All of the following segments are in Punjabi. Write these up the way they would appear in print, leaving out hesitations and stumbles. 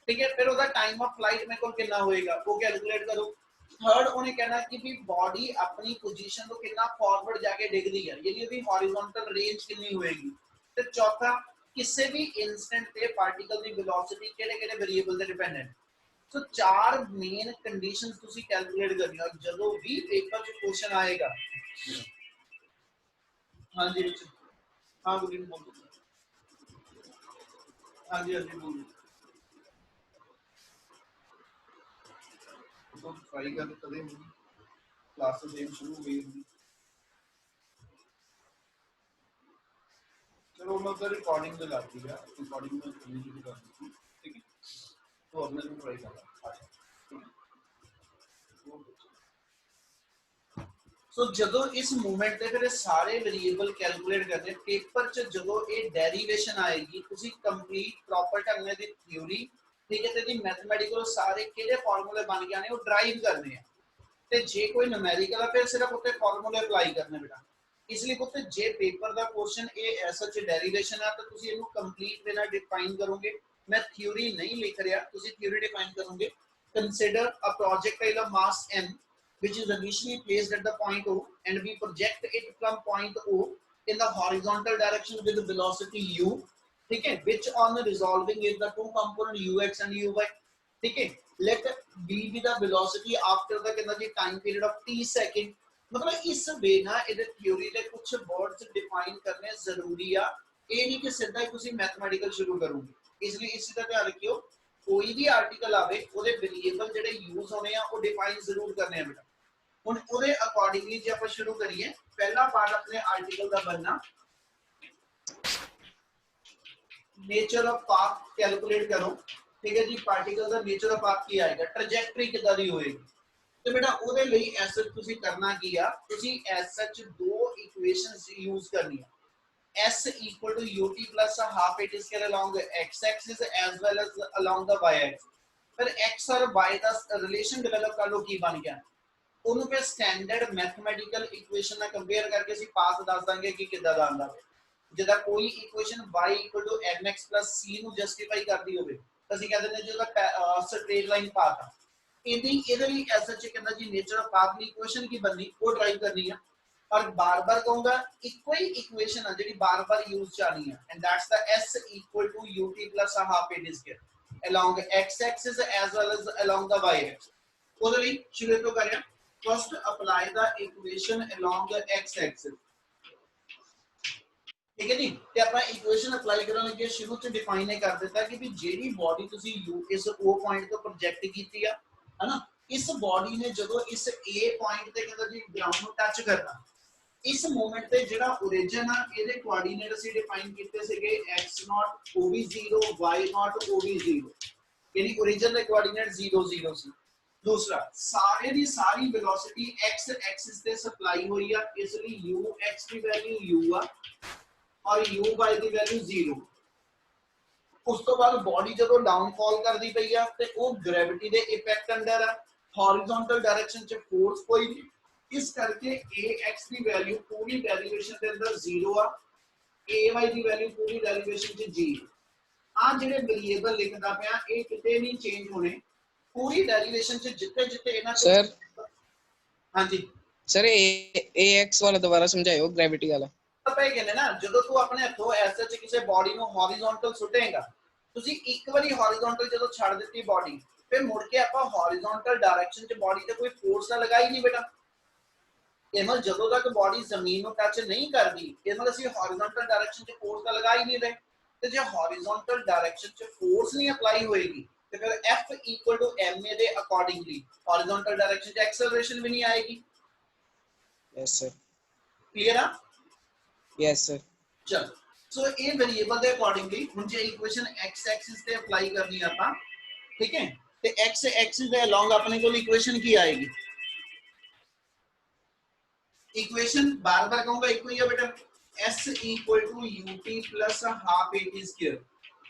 ठीक है। फिर ਉਹਦਾ टाइम ऑफ फ्लाइट मेरे को कितना होएगा वो कैलकुलेट करो। थर्ड उन्हें कहना कि भी बॉडी अपनी पोजीशन तो कितना फॉरवर्ड जाके डिगदी है, यानी ਉਹਦੀ हॉरिजॉन्टल रेंज कितनी होएगी। ਤੇ चौथा ਕਿਸੇ भी इंस्टेंट ਤੇ ਪਾਰਟੀਕਲ ਦੀ ਵੈਲੋਸਿਟੀ ਕਿਹੜੇ-ਕਿਹੜੇ ਵੇਰੀਏਬਲ ਤੇ ਡਿਪੈਂਡੈਂਟ। ਸੋ ਚਾਰ ਮੇਨ ਕੰਡੀਸ਼ਨਸ ਤੁਸੀਂ ਕੈਲਕੂਲੇਟ ਕਰਨੀ ਹੈ ਜਦੋਂ ਵੀ ਪੇਪਰ 'ਚ ਕੁਐਸਚਨ ਆਏਗਾ। ਹਾਂਜੀ ਵਿੱਚ ਹਾਂ ਗੁੱਡੀ ਨੂੰ ਬੋਲੋ। ਹਾਂਜੀ ਹਾਂਜੀ ਬੋਲੋ। तो ट्राई कर कदे क्लास सेम शुरू हो गई। चलो मैं उधर रिकॉर्डिंग लगा दी है, रिकॉर्डिंग में करनी शुरू कर दी, ठीक है। तो अब मैं ट्राई कर रहा सो ਜਦੋਂ ਇਸ ਮੂਵਮੈਂਟ ਤੇ ਫਿਰ ਸਾਰੇ ਵੇਰੀਏਬਲ ਕੈਲਕੂਲੇਟ ਕਰਨੇ ਪੇਪਰ 'ਚ ਜਦੋਂ ਇਹ ਡੈਰੀਵੇਸ਼ਨ ਆਏਗੀ ਤੁਸੀਂ ਕੰਪਲੀਟ ਪ੍ਰੋਪਰ ਢੰਗ ਨਾਲ ਦੀ ਥਿਉਰੀ, ठीक है, ਤੇ ਮੈਥਮੈਟਿਕਲ ਸਾਰੇ ਕਿਹੜੇ ਫਾਰਮੂਲੇ ਬਣ ਗਏ ਨੇ ਉਹ ਡਰਾਈਵ ਕਰਨੇ ਆ। ਤੇ ਜੇ ਕੋਈ ਨੂਮੈਰੀਕਲ ਆ ਫਿਰ ਸਿਰਫ ਉੱਤੇ ਫਾਰਮੂਲੇ ਅਪਲਾਈ ਕਰਨੇ ਬੇਟਾ। ਇਸ ਲਈ ਪੁੱਤ ਜੇ ਪੇਪਰ ਦਾ ਕੁਐਸਚਨ ਇਹ ਐਸਾ ਚ ਡੈਰੀਵੇਸ਼ਨ ਆ ਤਾਂ ਤੁਸੀਂ ਇਹਨੂੰ ਕੰਪਲੀਟ ਵੇ ਨਾਲ ਡਿਫਾਈਨ ਕਰੋਗੇ। ਮੈਂ ਥਿਉਰੀ ਨਹੀਂ ਲਿਖ ਰਿਹਾ, ਤੁਸੀਂ ਥਿਉਰੀ ਡਿਫਾਈਨ ਕਰੋਗੇ। Consider a projectile of mass m which is initially placed at the point O and we project it from point O in the horizontal direction with velocity u, ठीक है, which on resolving is the two component ux and uy, ठीक है। let b be the velocity after the कितना जी time period of t second. मतलब इस वे ना ਇਹਦੇ ਥਿਉਰੀ ਦੇ ਕੁਝ ਵਰਡਸ ਡਿਫਾਈਨ ਕਰਨੇ ਜ਼ਰੂਰੀ ਆ। ਇਹ ਨਹੀਂ ਕਿ ਸਿੱਧਾ ਹੀ ਤੁਸੀਂ ਮੈਥਮੈਟਿਕਲ ਸ਼ੁਰੂ ਕਰੋਗੇ। ਇਸ ਲਈ ਇਸੇ ਦਾ ਧਿਆਨ ਰੱਖਿਓ ਕੋਈ ਵੀ ਆਰਟੀਕਲ ਆਵੇ ਉਹਦੇ ਵੇਰੀਏਬਲ ਜਿਹੜੇ ਯੂਜ਼ ਹੋਣੇ ਆ ਉਹ ਡਿਫਾਈਨ ਜ਼ਰੂਰ ਕਰਨੇ ਆ ਬੇਟਾ। ਹੁਣ ਉਹਦੇ ਅਕੋਰਡਿੰਗਲੀ ਜੇ ਆਪਾਂ ਸ਼ੁਰੂ ਕਰੀਏ ਪਹਿਲਾ ਪਾਰਟ ਆਪਣੇ ਆਰਟੀਕਲ ਦਾ ਬਣਨਾ नेचर ऑफ पाथ कैलकुलेट करो, ठीक है जी। पार्टिकल का नेचर ऑफ पाथ की आएगा, ट्रैजेक्टरी कितना दी होएगी। तो बेटा ਉਹਦੇ ਲਈ ਐਸ ਤੁਸੀਂ ਕਰਨਾ ਕੀ ਆ, ਤੁਸੀਂ ਐਸ ਸੱਚ ਦੋ ਇਕੁਏਸ਼ਨਸ ਯੂਜ਼ ਕਰਨੀ ਆ। s equal to ut plus a half it is along the x axis as well as along the y axis। ਫਿਰ x और y ਦਾ ਰਿਲੇਸ਼ਨ ਡਿਵੈਲਪ ਕਰ ਲੋ ਕੀ ਬਣ ਗਿਆ। ਉਹਨੂੰ ਫਿਰ ਸਟੈਂਡਰਡ ਮੈਥਮੈਟੀਕਲ ਇਕੁਏਸ਼ਨ ਨਾਲ ਕੰਪੇਅਰ ਕਰਕੇ ਅਸੀਂ ਪਾਥ ਦੱਸ ਦਾਂਗੇ ਕਿ ਕਿੱਦਾਂ ਦਾ ਆਉਂਦਾ ਹੈ। ਜਿਹਦਾ ਕੋਈ ਇਕੁਏਸ਼ਨ y = mx + c ਨੂੰ ਜਸਟੀਫਾਈ ਕਰਦੀ ਹੋਵੇ ਤਾਂ ਅਸੀਂ ਕਹਿੰਦੇ ਨੇ ਜਿਹਦਾ ਸਟ੍ਰੇਟ ਲਾਈਨ ਪਾਥ ਆ। ਇਹਦੇ ਲਈ ਐਸ ਐਚ ਕਹਿੰਦਾ ਜੀ nature of path the equation ਕੀ ਬਣਨੀ ਉਹ ਡਰਾਈਵ ਕਰਨੀ ਆ। और बार-बार कहूंगा इको ही इक्वेशन है ਜਿਹੜੀ बार-बार यूज ਚਾਹਨੀ ਹੈ and that's the s equal to ut plus a half it is here along x axis as well as along the y axis। ਉਹਦੇ ਲਈ ਸ਼ੁਰੂ ਤੋਂ ਕਰਿਆ first apply the equation along the x axis, ठीक है जी। ਤੇ ਆਪਾਂ ਇਕੁਏਸ਼ਨ ਅਪਲਾਈ ਕਰਨ ਲੱਗੇ ਸ਼ੁਰੂ ਚ ਡਿਫਾਈਨ ਇਹ ਕਰ ਦਿੱਤਾ ਕਿ ਵੀ ਜਿਹੜੀ ਬਾਡੀ ਤੁਸੀਂ u ਇਸ o ਪੁਆਇੰਟ ਤੋਂ ਪ੍ਰੋਜੈਕਟ ਕੀਤੀ ਆ ਹੈ ਨਾ, ਇਸ ਬਾਡੀ ਨੇ ਜਦੋਂ ਇਸ a ਪੁਆਇੰਟ ਤੇ ਕਹਿੰਦਾ ਜੀ ਗਰਾਊਂਡ ਨੂੰ ਟੱਚ ਕਰਨਾ, इस मोमेंट पे जेड़ा ओरिजिन है ਇਹਦੇ ਕੋਆਰਡੀਨੇਟ ਅਸੀਂ ਡਿਫਾਈਨ ਕੀਤੇ ਸੀਗੇ x0 ਉਹ ਵੀ 0 y0 ਉਹ ਵੀ 0, ਯਾਨੀ ओरिजिन ਦੇ ਕੋਆਰਡੀਨੇਟ 0 0 ਸੀ। दूसरा सारे ਦੀ ਸਾਰੀ वेलोसिटी x एक्सिस ਤੇ ਸਪਲਾਈ ਹੋਈ ਆ, ਇਸ ਲਈ ux ਦੀ ਵੈਲਿਊ u ਆ ਔਰ uy ਦੀ ਵੈਲਿਊ 0। ਉਸ ਤੋਂ ਬਾਅਦ ਬਾਡੀ ਜਦੋਂ ਡਾਊਨਫਾਲ ਕਰਦੀ ਪਈ ਆ ਤੇ ਉਹ ਗ੍ਰੈਵਿਟੀ ਦੇ ਇਫੈਕਟ ਅੰਡਰ ਆ, ਹੌਰੀਜ਼ੌਂਟਲ ਡਾਇਰੈਕਸ਼ਨ ਚ ਫੋਰਸ ਕੋਈ ਨਹੀਂ, इस करके ax की वैल्यू पूरी डेरिवेशन के अंदर 0 आ, ay की वैल्यू पूरी डेरिवेशन च 0। आ जेडे वेरिएबल लिखदा पिया ए किते नहीं चेंज होने पूरी डेरिवेशन च जिथे-जिथे इना सर। हां जी सर ax वाला दोबारा समझाओ, ग्रेविटी वाला। ਪਤਾ ਕਹਿੰਦੇ ਨਾ ਜਦੋਂ ਤੂੰ ਆਪਣੇ ਹੱਥੋਂ ਐਸ ਐਚ ਕਿਸੇ ਬਾਡੀ ਨੂੰ ਹੌਰੀਜ਼ੌਂਟਲ ਸੁੱਟੇਗਾ, ਤੁਸੀਂ ਇੱਕ ਵਾਰੀ ਹੌਰੀਜ਼ੌਂਟਲ ਜਦੋਂ ਛੱਡ ਦਿੱਤੀ ਬਾਡੀ ਫਿਰ ਮੁੜ ਕੇ ਆਪਾਂ ਹੌਰੀਜ਼ੌਂਟਲ ਡਾਇਰੈਕਸ਼ਨ ਚ ਬਾਡੀ ਤੇ ਕੋਈ ਫੋਰਸ ਨਾ ਲਗਾਈ ਨਹੀਂ ਬੇਟਾ। ਇਹਮਲ ਜਦੋਂ ਤੱਕ ਬਾਡੀ ਜ਼ਮੀਨ ਨੂੰ ਟੱਚ ਨਹੀਂ ਕਰਦੀ ਇਹਮਲ ਅਸੀਂ ਹੌਰੀਜ਼ੌਂਟਲ ਡਾਇਰੈਕਸ਼ਨ 'ਚ ਫੋਰਸ ਤਾਂ ਲਗਾ ਹੀ ਨਹੀਂ ਰਹੇ। ਤੇ ਜੇ ਹੌਰੀਜ਼ੌਂਟਲ ਡਾਇਰੈਕਸ਼ਨ 'ਚ ਫੋਰਸ ਨਹੀਂ ਅਪਲਾਈ ਹੋਏਗੀ ਤੇ ਫਿਰ F = ma ਦੇ ਅਕੋਰਡਿੰਗਲੀ ਹੌਰੀਜ਼ੌਂਟਲ ਡਾਇਰੈਕਸ਼ਨ 'ਚ ਐਕਸਲਰੇਸ਼ਨ ਵੀ ਨਹੀਂ ਆਏਗੀ। Yes sir. ਕਲੀਅਰ ਆ? यस सਰ। ਚਲ ਸੋ ਇਹ ਵੇਰੀਏਬਲ ਦੇ ਅਕੋਰਡਿੰਗਲੀ ਹੁਣ ਜੇ ਇਕੁਏਸ਼ਨ x ਐਕਸਿਸ ਤੇ ਅਪਲਾਈ ਕਰਨੀ ਆਪਾਂ, ਠੀਕ ਹੈ, ਤੇ x ਐਕਸਿਸ ਦੇ ਅਲੋਂਗ ਆਪਣੇ ਕੋਲ ਇਕੁਏਸ਼ਨ ਕੀ ਆਏਗੀ। इक्वेशन बार-बार कहूंगा एक ही है बेटा s = ut plus a half at square।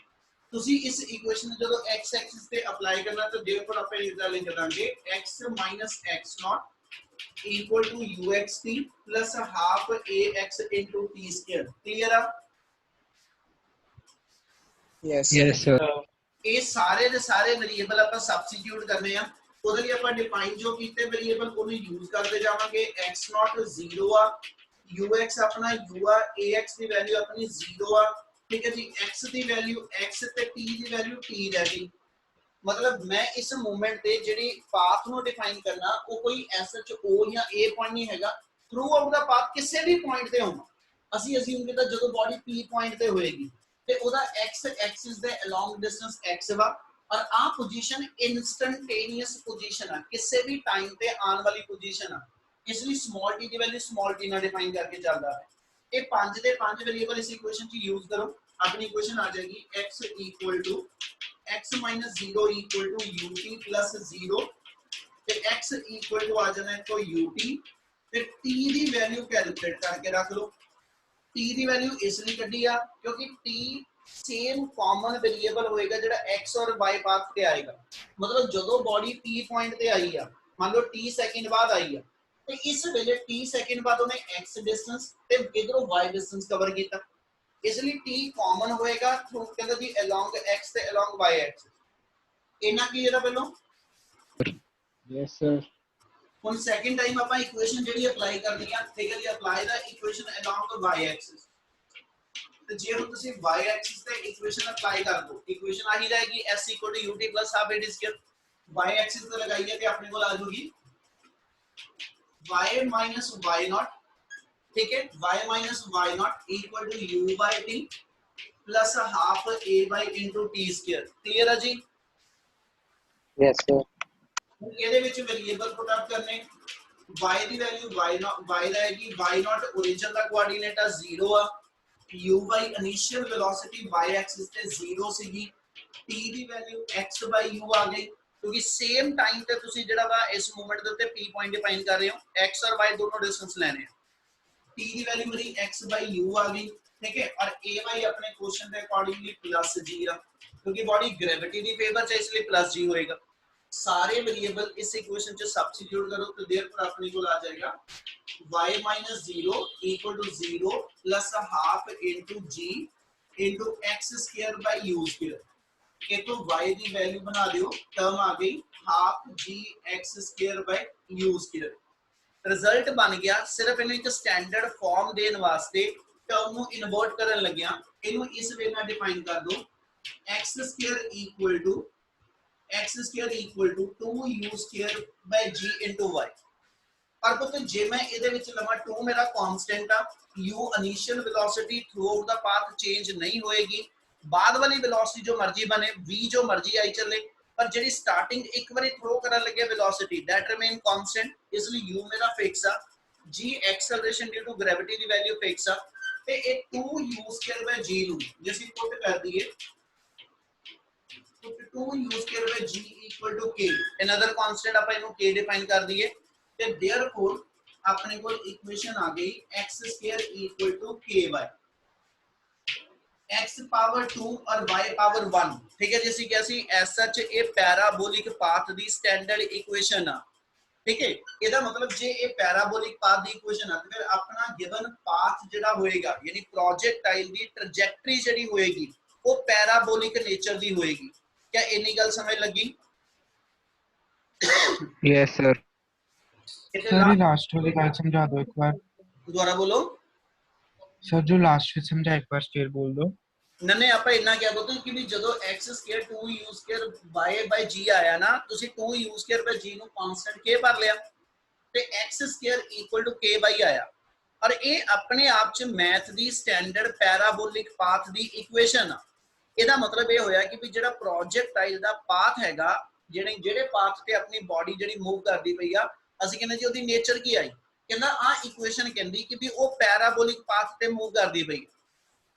ਤੁਸੀਂ ਇਸ ਇਕੁਏਸ਼ਨ ਨੂੰ ਜਦੋਂ x ਐਕਸਿਸ ਤੇ ਅਪਲਾਈ ਕਰਨਾ ਤਾਂ ਦੇਰਫੋਰ ਆਪਾਂ ਇਦਾਂ ਲਿਖ ਦਾਂਗੇ x - x0 = uxt plus a half ax into t square। Clear है? Yes yes sir. ਇਹ ਸਾਰੇ ਦੇ ਸਾਰੇ ਵੇਰੀਏਬਲ ਆਪਾਂ ਸਬਸਟੀਟਿਊਟ ਕਰਨੇ ਆ। ਉਹਦੇ ਲਈ ਆਪਾਂ ਡਿਫਾਈਨ ਜੋ ਕੀਤੇ ਵੇਰੀਏਬਲ ਉਹਨੂੰ ਯੂਜ਼ ਕਰਦੇ ਜਾਵਾਂਗੇ। x0 0 ਆ, ux ਆਪਣਾ u ਆ, ax ਦੀ ਵੈਲਿਊ ਆਪਣੀ 0 ਆ, ਠੀਕ ਹੈ ਜੀ। x ਦੀ ਵੈਲਿਊ x ਤੇ t ਦੀ ਵੈਲਿਊ t ਰਹਿ ਗਈ। मतलब मैं इस मूवमेंट ਤੇ ਜਿਹੜੀ ਪਾਥ ਨੂੰ ਡਿਫਾਈਨ ਕਰਨਾ ਉਹ ਕੋਈ SHO ਜਾਂ A ਪੁਆਇੰਟ ਨਹੀਂ ਹੈਗਾ, ਥਰੂ ਆਊਟ ਦਾ ਪਾਥ ਕਿਸੇ ਵੀ ਪੁਆਇੰਟ ਤੇ ਹੋਣਾ। ਅਸੀਂ ਅਸਿਊਮ ਕੀਤਾ ਜਦੋਂ ਬਾਡੀ P ਪੁਆਇੰਟ ਤੇ ਹੋਏਗੀ ਤੇ ਉਹਦਾ x ਐਕਸਿਸ ਦੇ ਅਲੋਂਗ ਡਿਸਟੈਂਸ x ਵਾ, ਔਰ ਆ ਪੋਜੀਸ਼ਨ ਇਨਸਟੈਂਟੇਨੀਅਸ ਪੋਜੀਸ਼ਨ ਆ, ਕਿਸੇ ਵੀ ਟਾਈਮ ਤੇ ਆਉਣ ਵਾਲੀ ਪੋਜੀਸ਼ਨ ਆ, ਇਸ ਲਈ ਸਮਾਲ t ਦੀ ਵੈਲਿਊ ਸਮਾਲ t ਨਾਲ ਡਿਫਾਈਨ ਕਰਕੇ ਚੱਲਦਾ ਹੈ। ਇਹ ਪੰਜ ਦੇ ਪੰਜ ਵੇਰੀਏਬਲ ਇਸ ਇਕੁਏਸ਼ਨ ਚ ਯੂਜ਼ ਕਰੋ, ਆਪਣੀ ਇਕੁਏਸ਼ਨ ਆ ਜਾਏਗੀ x equal to x minus 0 equal to ut plus 0 ਤੇ x equal to ਆ ਜਾਣਾ ਹੈ तो ut ਤੇ t ਦੀ ਵੈਲਿਊ ਕੈਲਕੂਲੇਟ ਕਰਕੇ ਰੱਖ ਲਓ। t ਦੀ ਵੈਲਿਊ ਇਸ ਲਈ ਕੱਢੀ ਆ ਕਿਉਂਕਿ t ਸੇਮ ਕਾਮਨ ਵੇਰੀਏਬਲ ਹੋਏਗਾ ਜਿਹੜਾ x ਔਰ y ਪਾਥ ਤੇ ਆਏਗਾ। ਮਤਲਬ ਜਦੋਂ ਬਾਡੀ p ਪੁਆਇੰਟ ਤੇ ਆਈ ਆ, ਮੰਨ ਲਓ t ਸੈਕਿੰਡ ਬਾਅਦ ਆਈ ਆ, ਤੇ ਇਸ ਵੇਲੇ t ਸੈਕਿੰਡ ਬਾਅਦ ਉਹਨੇ x ਡਿਸਟੈਂਸ ਤੇ ਇਧਰੋਂ y ਡਿਸਟੈਂਸ ਕਵਰ ਕੀਤਾ, इसलिए t कॉमन होएगा थ्रू कहंदा जी along x ਤੇ along y axis। ਇਹਨਾਂ ਕੀ ਜਿਹੜਾ ਪਹਿਲੋਂ यस सर। ਹੁਣ ਸੈਕਿੰਡ ਟਾਈਮ ਆਪਾਂ ਇਕੁਏਸ਼ਨ ਜਿਹੜੀ ਅਪਲਾਈ ਕਰਨੀ ਆ, ਠੀਕ ਹੈ ਜੀ। ਅਪਲਾਈ ਦਾ ਇਕੁਏਸ਼ਨ along y axis। ਤੇ ਜੇ ਹੁਣ ਤੁਸੀਂ y axis ਤੇ ਇਕੁਏਸ਼ਨ ਅਪਲਾਈ ਕਰ ਦੋ, ਇਕੁਏਸ਼ਨ ਆਹੀ ਰਹੇਗੀ s ut plus half a d square। y axis ਤੇ ਲਗਾਈਏ ਤੇ ਆਪਣੇ ਕੋਲ ਆ ਜਾਊਗੀ y minus y naught, ठीक है। y minus y naught equal to u by t plus half a by into t square। Clear है जी? Yes sir. ਇਹਦੇ ਵਿੱਚ ਵੇਰੀਏਬਲ ਪੁੱਟ ਅਪ ਕਰਨੇ, y ਦੀ ਵੈਲਿਊ y रहेगी, y naught ओरिजिन ਦਾ ਕੋਆਰਡੀਨੇਟ ਆ 0 ਆ, u by initial velocity y axis ਤੇ 0 ਸੀਗੀ, t ਦੀ ਵੈਲਿਊ x by u ਆ ਗਈ ਕਿਉਂਕਿ ਸੇਮ ਟਾਈਮ ਤੇ ਤੁਸੀਂ ਜਿਹੜਾ ਵਾ ਇਸ ਮੂਵਮੈਂਟ ਦੇ ਉੱਤੇ p ਪੁਆਇੰਟ ਡਿਫਾਈਨ ਕਰ ਰਹੇ ਹੋ, x और y दोनों डिस्टेंस लेने हैं। t की वैल्यू मेरी x by u आ गई, ठीक है। और a y अपने क्वेश्चन के अकॉर्डिंगली प्लस g आ, क्योंकि बॉडी ग्रेविटी दी फेवर च इसलिए प्लस g होएगा। सारे वेरिएबल इस इक्वेशन च सब्स्टिट्यूट करो तो देयरफॉर अपने को आ जाएगा y minus 0 equal to 0 plus half into g into x square by u square। ये तो y दी वैल्यू बना दियो, टर्म आ गई half g x square by u square। Result बन गया। सिर्फ इन्हें एक स्टैंडर्ड फॉर्म देने वास्ते टर्म ਨੂੰ ਇਨਵਰਟ ਕਰਨ ਲੱਗਿਆ, ਇਹਨੂੰ ਇਸ ਵੇ ਨਾਲ ਡਿਫਾਈਨ ਕਰ ਦੋ x square equal to 2u square by g into y। ਪਰ ਪੁੱਤ ਜੇ ਮੈਂ ਇਹਦੇ ਵਿੱਚ ਲਵਾਂ 2 ਮੇਰਾ ਕਾਂਸਟੈਂਟ ਆ, u initial velocity throughout ਦਾ ਪਾਥ ਚੇਂਜ ਨਹੀਂ ਹੋਏਗੀ, ਬਾਅਦ ਵਾਲੀ ਵੈਲੋਸਿਟੀ ਜੋ ਮਰਜ਼ੀ ਬਣੇ, v ਜੋ ਮਰਜ਼ੀ ਆਈ ਚੱਲੇ, पर ਜਿਹੜੀ ਸਟਾਰਟਿੰਗ ਇੱਕ ਵਾਰੀ ਥਰੋ ਕਰਨ ਲੱਗੇ ਵੈਲੋਸਿਟੀ ਦੈਟ ਰਿਮੇਨ ਕਾਂਸਟੈਂਟ, ਇਸ ਲਈ u ਮੇਰਾ ਫਿਕਸ ਆ, g acceleration due to gravity ਦੀ ਵੈਲਿਊ ਫਿਕਸ ਆ, ਤੇ ਇਹ 2u²/g ਨੂੰ ਜੇ ਅਸੀਂ ਪੁੱਟ ਕਰ ਦਈਏ 2u²/g = k, ਅਨਦਰ ਕਾਂਸਟੈਂਟ ਆਪਾਂ ਇਹਨੂੰ k ਡਿਫਾਈਨ ਕਰ ਦਈਏ ਤੇ देयरफॉर ਆਪਣੇ ਕੋਲ ਇਕੁਏਸ਼ਨ ਆ ਗਈ x² = ky, x पावर 2 और y पावर 1, ठीक है। जैसे क्या सी एस सच ए पैराबोलिक पाथ दी स्टैंडर्ड इक्वेशन आ, ठीक है। ਇਹਦਾ मतलब जे ए पैराबोलिक पाथ दी इक्वेशन आ तो फिर अपना गिवन पाथ ਜਿਹੜਾ ਹੋਏਗਾ ਯਾਨੀ ਪ੍ਰੋਜੈਕਟਾਈਲ ਦੀ ਟ੍ਰੈਜੈਕਟਰੀ ਜਿਹੜੀ ਹੋਏਗੀ ਉਹ ਪੈਰਾਬੋਲਿਕ ਨੇਚਰ ਦੀ ਹੋਏਗੀ। क्या ਇੰਨੀ ਗੱਲ ਸਮਝ ਲੱਗੀ? Yes sir. सर ये लास्ट वाली बात समझा दो एक बार। दोबारा बोलो सर जो लास्ट में समझा एक बार स्टेयर बोल दो। नन्ने ਆਪਾਂ ਇੰਨਾ ਕਿਹਾ ਬੋਲਦੇ ਕਿ ਵੀ ਜਦੋਂ x² 2u² y g ਆਇਆ ਨਾ, ਤੁਸੀਂ 2u² g ਨੂੰ ਕਾਂਸਟੈਂਟ k ਭਰ ਲਿਆ ਤੇ x² = ky ਆਇਆ, ਔਰ ਇਹ ਆਪਣੇ ਆਪ ਚ ਮੈਥ ਦੀ ਸਟੈਂਡਰਡ ਪੈਰਾਬੋਲਿਕ ਪਾਥ ਦੀ ਇਕੁਏਸ਼ਨ ਆ। ਇਹਦਾ ਮਤਲਬ ਇਹ ਹੋਇਆ ਕਿ ਵੀ ਜਿਹੜਾ ਪ੍ਰੋਜੈਕਟਾਈਲ ਦਾ ਪਾਥ ਹੈਗਾ, ਜਿਹੜੇ ਪਾਥ ਤੇ ਆਪਣੀ ਬਾਡੀ ਜਿਹੜੀ ਮੂਵ ਕਰਦੀ ਪਈ ਆ, ਅਸੀਂ ਕਹਿੰਦੇ ਜੀ ਉਹਦੀ ਨੇਚਰ ਕੀ ਆਈ, ਕਹਿੰਦਾ ਆ ਇਕੁਏਸ਼ਨ ਕਹਿੰਦੀ ਕਿ ਵੀ ਉਹ ਪੈਰਾਬੋਲਿਕ ਪਾਥ ਤੇ ਮੂਵ ਕਰਦੀ ਪਈ।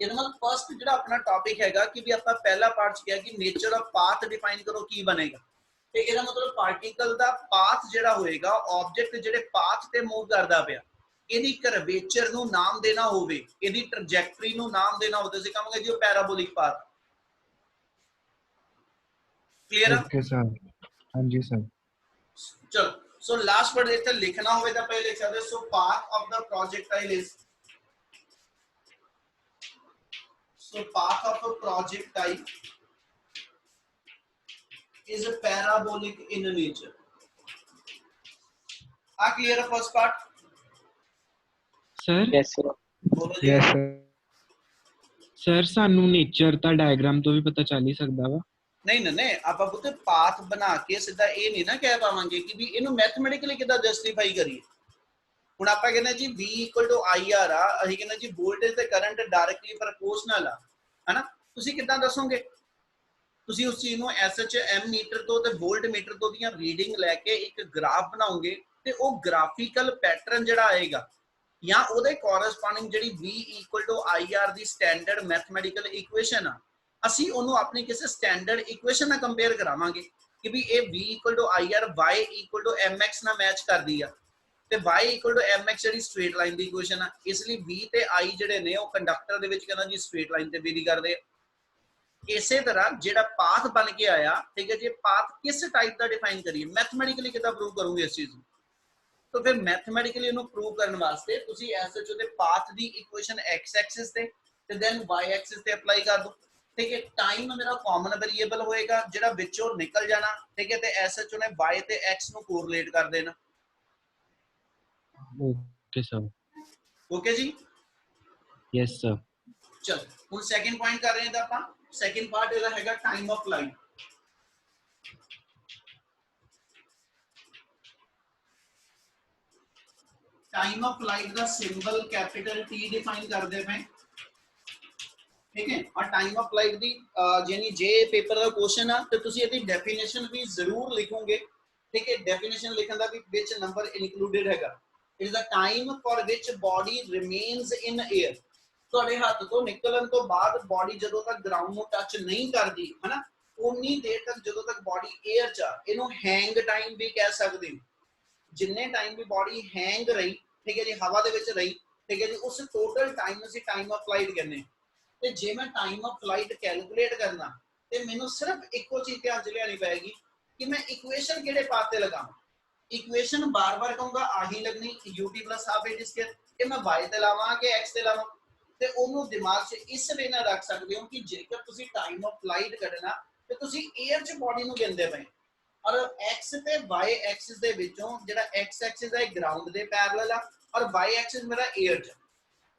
ਇਹਦਾ ਮਤਲਬ ਫਸਟ ਜਿਹੜਾ ਆਪਣਾ ਟੌਪਿਕ ਹੈਗਾ ਕਿ ਵੀ ਆਪਾਂ ਪਹਿਲਾ ਪਾਰਟ ਚ ਕਿਹਾ ਕਿ ਨੇਚਰ ਆਫ ਪਾਥ ਡਿਫਾਈਨ ਕਰੋ ਕੀ ਬਣੇਗਾ, ਤੇ ਇਹਦਾ ਮਤਲਬ ਪਾਰਟੀਕਲ ਦਾ ਪਾਥ ਜਿਹੜਾ ਹੋਏਗਾ, ਆਬਜੈਕਟ ਜਿਹੜੇ ਪਾਥ ਤੇ ਮੂਵ ਕਰਦਾ ਪਿਆ, ਇਹਦੀ ਕਰਵੇਚਰ ਨੂੰ ਨਾਮ ਦੇਣਾ ਹੋਵੇ, ਇਹਦੀ ਟ੍ਰੈਜੈਕਟਰੀ ਨੂੰ ਨਾਮ ਦੇਣਾ ਹੋਵੇ, ਤੁਸੀਂ ਕਹਾਂਗੇ ਜੀ ਉਹ ਪੈਰਾਬੋਲਿਕ ਪਾਥ। क्लियर है? Okay sir. हाँ जी सर। चलो सो लास्ट वर्ड इतना लिखना होवे तो पहले लिख सकते so path of the projectile is, so path of a projectile is parabolic in nature. Are clear the first part? Sir Yes, sir. ਬੋਲੋ ਜੀ। Yes, sir. ਸਰ ਸਾਨੂੰ ਨੇਚਰ ਦਾ ਡਾਇਗਰਾਮ ਤੋਂ ਵੀ ਪਤਾ ਚੱਲ ਹੀ ਸਕਦਾ ਵਾ। ਨਹੀਂ ਆਪਾਂ ਪੁੱਤ ਪਾਥ ਬਣਾ ਕੇ ਸਿੱਧਾ ਇਹ ਨਹੀਂ ਨਾ ਕਹਿ ਪਾਵਾਂਗੇ ਕਿ ਵੀ ਇਹਨੂੰ ਮੈਥਮੈਟਿਕਲੀ ਕਿੱਦਾਂ ਜਸਟੀਫਾਈ ਕਰੀਏ। ਹੁਣ ਆਪਾਂ ਕਹਿੰਦੇ ਜੀ V = IR ਆ, ਅਸੀਂ ਕਹਿੰਦੇ ਜੀ ਵੋਲਟੇਜ ਤੇ ਕਰੰਟ ਡਾਇਰੈਕਟਲੀ ਪ੍ਰਪੋਰਸ਼ਨਲ ਆ, ਹੈਨਾ। ਤੁਸੀਂ ਕਿੱਦਾਂ ਦੱਸੋਗੇ? ਤੁਸੀਂ ਉਸ ਚੀਜ਼ ਨੂੰ SHM ਮੀਟਰ ਤੋਂ ਤੇ ਵੋਲਟ ਮੀਟਰ ਤੋਂ ਦੀਆਂ ਰੀਡਿੰਗ ਲੈ ਕੇ ਇੱਕ ਗ੍ਰਾਫ ਬਣਾਓਗੇ ਤੇ ਉਹ ਗ੍ਰਾਫਿਕਲ ਪੈਟਰਨ ਜਿਹੜਾ ਆਏਗਾ ਜਾਂ ਉਹਦੇ ਕੋਰਸਪੋਂਡਿੰਗ ਜਿਹੜੀ V = IR ਦੀ ਸਟੈਂਡਰਡ ਮੈਥਮੈਟੀਕਲ ਇਕੁਏਸ਼ਨ ਆ, ਅਸੀਂ ਉਹਨੂੰ ਆਪਣੀ ਕਿਸੇ ਸਟੈਂਡਰਡ ਇਕੁਏਸ਼ਨ ਨਾਲ ਕੰਪੇਅਰ ਕਰਾਵਾਂਗੇ ਕਿ ਵੀ ਇਹ V = IR y = mx ਨਾਲ ਮੈਚ ਕਰਦੀ ਆ ਤੇ y = mx ਜਿਹੜੀ ਸਟ੍ਰੇਟ ਲਾਈਨ ਦੀ ਇਕੁਏਸ਼ਨ ਆ। ਇਸ ਲਈ V ਤੇ I ਜਿਹੜੇ ਨੇ ਉਹ ਕੰਡਕਟਰ ਦੇ ਵਿੱਚ ਕਹਿੰਦਾ ਜੀ ਸਟ੍ਰੇਟ ਲਾਈਨ ਤੇ ਵੇਰੀ ਕਰਦੇ ਆ। ਇਸੇ ਤਰ੍ਹਾਂ ਜਿਹੜਾ ਪਾਥ ਬਣ ਕੇ ਆਇਆ, ਠੀਕ ਹੈ ਜੀ, ਪਾਥ ਕਿਸ ਟਾਈਪ ਦਾ ਡਿਫਾਈਨ ਕਰੀਏ, ਮੈਥਮੈਟਿਕਲੀ ਕਿੱਦਾਂ ਪ੍ਰੂਵ ਕਰੋਗੇ ਇਸ ਚੀਜ਼ ਨੂੰ? तो फिर मैथमेटिकली ਇਹਨੂੰ ਪ੍ਰੂਵ ਕਰਨ ਵਾਸਤੇ ਤੁਸੀਂ SHO ਦੇ ਪਾਥ ਦੀ ਇਕੁਏਸ਼ਨ x ਐਕਸਿਸ ਤੇ ਦੈਨ y ਐਕਸਿਸ ਤੇ ਅਪਲਾਈ ਕਰ ਦੋ, ਠੀਕ ਹੈ। ਟਾਈਮ ਮੇਰਾ ਕਾਮਨ ਵੇਰੀਏਬਲ ਹੋਏਗਾ ਜਿਹੜਾ ਵਿੱਚੋਂ ਨਿਕਲ ਜਾਣਾ, ਠੀਕ ਹੈ, ਤੇ SHO ਨੇ y ਤੇ x ਨੂੰ ਕੋਰਿਲੇਟ ਕਰ ਦੇਣਾ। Okay sir. ਓਕੇ ਜੀ, ਯੈਸ ਸਰ। ਚਲੋ ਹੁਣ ਸੈਕਿੰਡ ਪੁਆਇੰਟ ਕਰ ਰਹੇ ਹਾਂ ਤਾਂ ਆਪਾਂ ਸੈਕਿੰਡ ਪਾਰਟ ਇਹਦਾ ਹੈਗਾ time of light. Time of light का सिंबल कैपिटल T डिफाइन करते पे, ठीक है। और टाइम ऑफ लाइट दी यानी जे पेपर का क्वेश्चन है तो तुसी ਇਹਦੀ डेफिनेशन भी जरूर लिखोगे, ठीक है। डेफिनेशन लिखने का भी विच नंबर इंक्लूडेड हैगा। It is the time for which body remains in air. ਤੁਹਾਡੇ ਹੱਥ ਤੋਂ ਨਿਕਲਣ ਤੋਂ ਬਾਅਦ ਬॉडी ਜਦੋਂ ਤੱਕ ਗਰਾਊਂਡ ਨੂੰ ਟੱਚ ਨਹੀਂ ਕਰਦੀ ਹੈ ਨਾ, ਉਨੀ ਦੇਰ ਤੱਕ ਜਦੋਂ ਤੱਕ ਬॉडी 에ਅਰ ਚ ਆ, ਇਹਨੂੰ ਹੈਂਗ ਟਾਈਮ ਵੀ ਕਹਿ ਸਕਦੇ ਹੋ। जिन्ने टाइम भी बॉडी हैंग रही, ठीक है जी, हवा दे विच रही, ठीक है जी, उस टोटल टाइम असीं टाइम ऑफ फ्लाइट कहने। ते जे मैं टाइम ऑफ फ्लाइट कैलकुलेट करना ते मैनूं सिर्फ इक्को चीज ध्यान च लियानी पैगी कि मैं इक्वेशन किहड़े पाथ ते लगावां। इक्वेशन बार बार कहूंगा आही लगनी ut + हाफ at स्क्वायर, कि मैं y ते लावां कि x ते लावां, ते ओनू दिमाग च इस वे नाल रख सकदे हो कि जेकर तुसीं टाइम ऑफ फ्लाइट कढना ते तुसीं एयर च बॉडी नूं गिनदे पए और x ते y एक्सिस दे विचों जेड़ा x एक्सिस है ग्राउंड दे पैरेलल आ और y एक्सिस मेरा एयर च।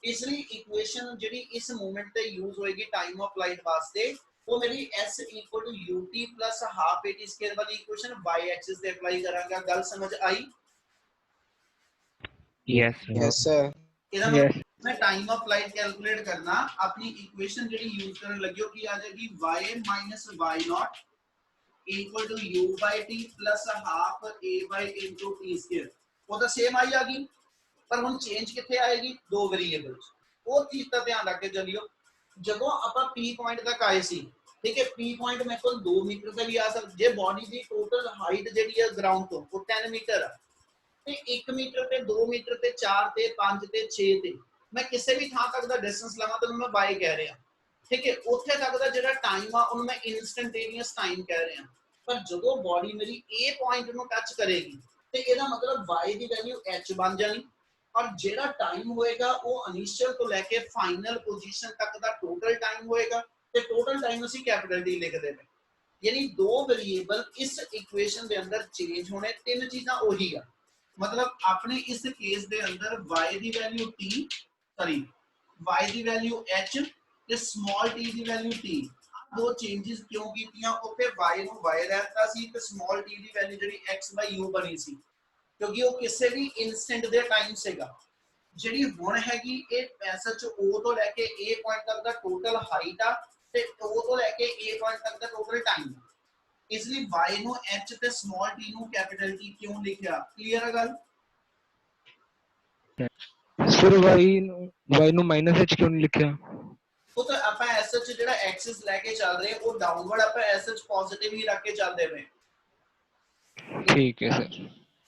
इसलिए इक्वेशन जेड़ी इस मूवमेंट ते यूज होएगी टाइम ऑफ फ्लाइट वास्ते वो मेरी s = ut + half at square वाली इक्वेशन y एक्सिस ते अप्लाई करांगा। गल समझ आई? Yes, sir. Yes sir. ਇਹਦਾ Yes. मतलब मैं टाइम ऑफ फ्लाइट कैलकुलेट करना अपनी इक्वेशन जेडी यूज करने लगियो की आ जाएगी y - y0 = u/t + half a/t square. वो तो सेम आई आ गई, पर हुन चेंज किथे आएगी? दो वेरिएबल। वो चीज का ध्यान रख के चलियो। जदों ਆਪਾਂ P पॉइंट तक आए सी, ठीक है, P पॉइंट मेरे को 2 मीटर से भी आ सकदा। जे बॉडी दी टोटल हाइट जेडी है ग्राउंड तो वो 10 मीटर है ਤੇ 1 ਮੀਟਰ ਤੇ 2 ਮੀਟਰ ਤੇ 4 ਤੇ 5 ਤੇ 6 ਤੇ ਮੈਂ ਕਿਸੇ ਵੀ ਥਾਂ ਤੱਕ ਦਾ ਡਿਸਟੈਂਸ ਲਵਾਂ ਤਾਂ ਮੈਂ ਬਾਈ ਕਹਿ ਰਿਹਾ, ਠੀਕ ਹੈ। ਉੱਥੇ ਤੱਕ ਦਾ ਜਿਹੜਾ ਟਾਈਮ ਆ ਉਹਨੂੰ ਮੈਂ ਇਨਸਟੈਂਟੇਨੀਅਸ ਟਾਈਮ ਕਹਿ ਰਿਹਾ। ਪਰ ਜਦੋਂ ਬਾਡੀ ਮੇਰੀ A ਪੁਆਇੰਟ ਨੂੰ ਟੱਚ ਕਰੇਗੀ ਤੇ ਇਹਦਾ ਮਤਲਬ y ਦੀ ਵੈਲਿਊ h ਬਣ ਜਾਣੀ ਔਰ ਜਿਹੜਾ ਟਾਈਮ ਹੋਏਗਾ ਉਹ ਇਨੀਸ਼ੀਅਲ ਤੋਂ ਲੈ ਕੇ ਫਾਈਨਲ ਪੋਜੀਸ਼ਨ ਤੱਕ ਦਾ ਟੋਟਲ ਟਾਈਮ ਹੋਏਗਾ ਤੇ ਟੋਟਲ ਟਾਈਮ ਅਸੀਂ ਕੈਪੀਟਲ D ਲਿਖਦੇ ਨੇ। यानी दो वेरिएबल इस इक्वेशन के अंदर चेंज होने, तीन चीज़ां वही आ। मतलब अपने इस केस के अंदर y की वैल्यू t, सॉरी y की वैल्यू h ते स्मॉल t की वैल्यू t, दो चेंजेस क्यों कीतियां? उत्थे y ਨੂੰ y रहता सी ते स्मॉल t की वैल्यू ਜਿਹੜੀ x/u बनी सी, क्योंकि वो किसी भी इंस्टेंट दे टाइम सेगा। ਜਿਹੜੀ ਹੁਣ ਹੈਗੀ ਇਹ SHO ਤੋਂ ਲੈ ਕੇ A ਪੁਆਇੰਟ ਤੱਕ ਦਾ ਟੋਟਲ ਹਾਈਟ ਆ ਤੇ O ਤੋਂ ਲੈ ਕੇ A ਪੁਆਇੰਟ ਤੱਕ ਦਾ ਟੋਟਲ ਟਾਈਮ। ਇਸ ਲਈ y ਨੂੰ h ਤੇ ਸਮਾਲ t ਨੂੰ ਕੈਪੀਟਲ T ਕਿਉਂ ਲਿਖਿਆ? ਕਲੀਅਰ ਹੈ ਗੱਲ? ਸਰ y ਨੂੰ -h ਕਿਉਂ ਨਹੀਂ ਲਿਖਿਆ? ਉਹ ਤਾਂ ਆਪਾਂ SH ਜਿਹੜਾ ਐਕਸਿਸ ਲੈ ਕੇ ਚੱਲ ਰਹੇ ਉਹ ਡਾਊਨਵਰਡ ਆਪਾਂ SH ਪੋਜ਼ਿਟਿਵ ਹੀ ਰੱਖ ਕੇ ਚੱਲਦੇ ਪਏ। ਠੀਕ ਹੈ ਸਰ।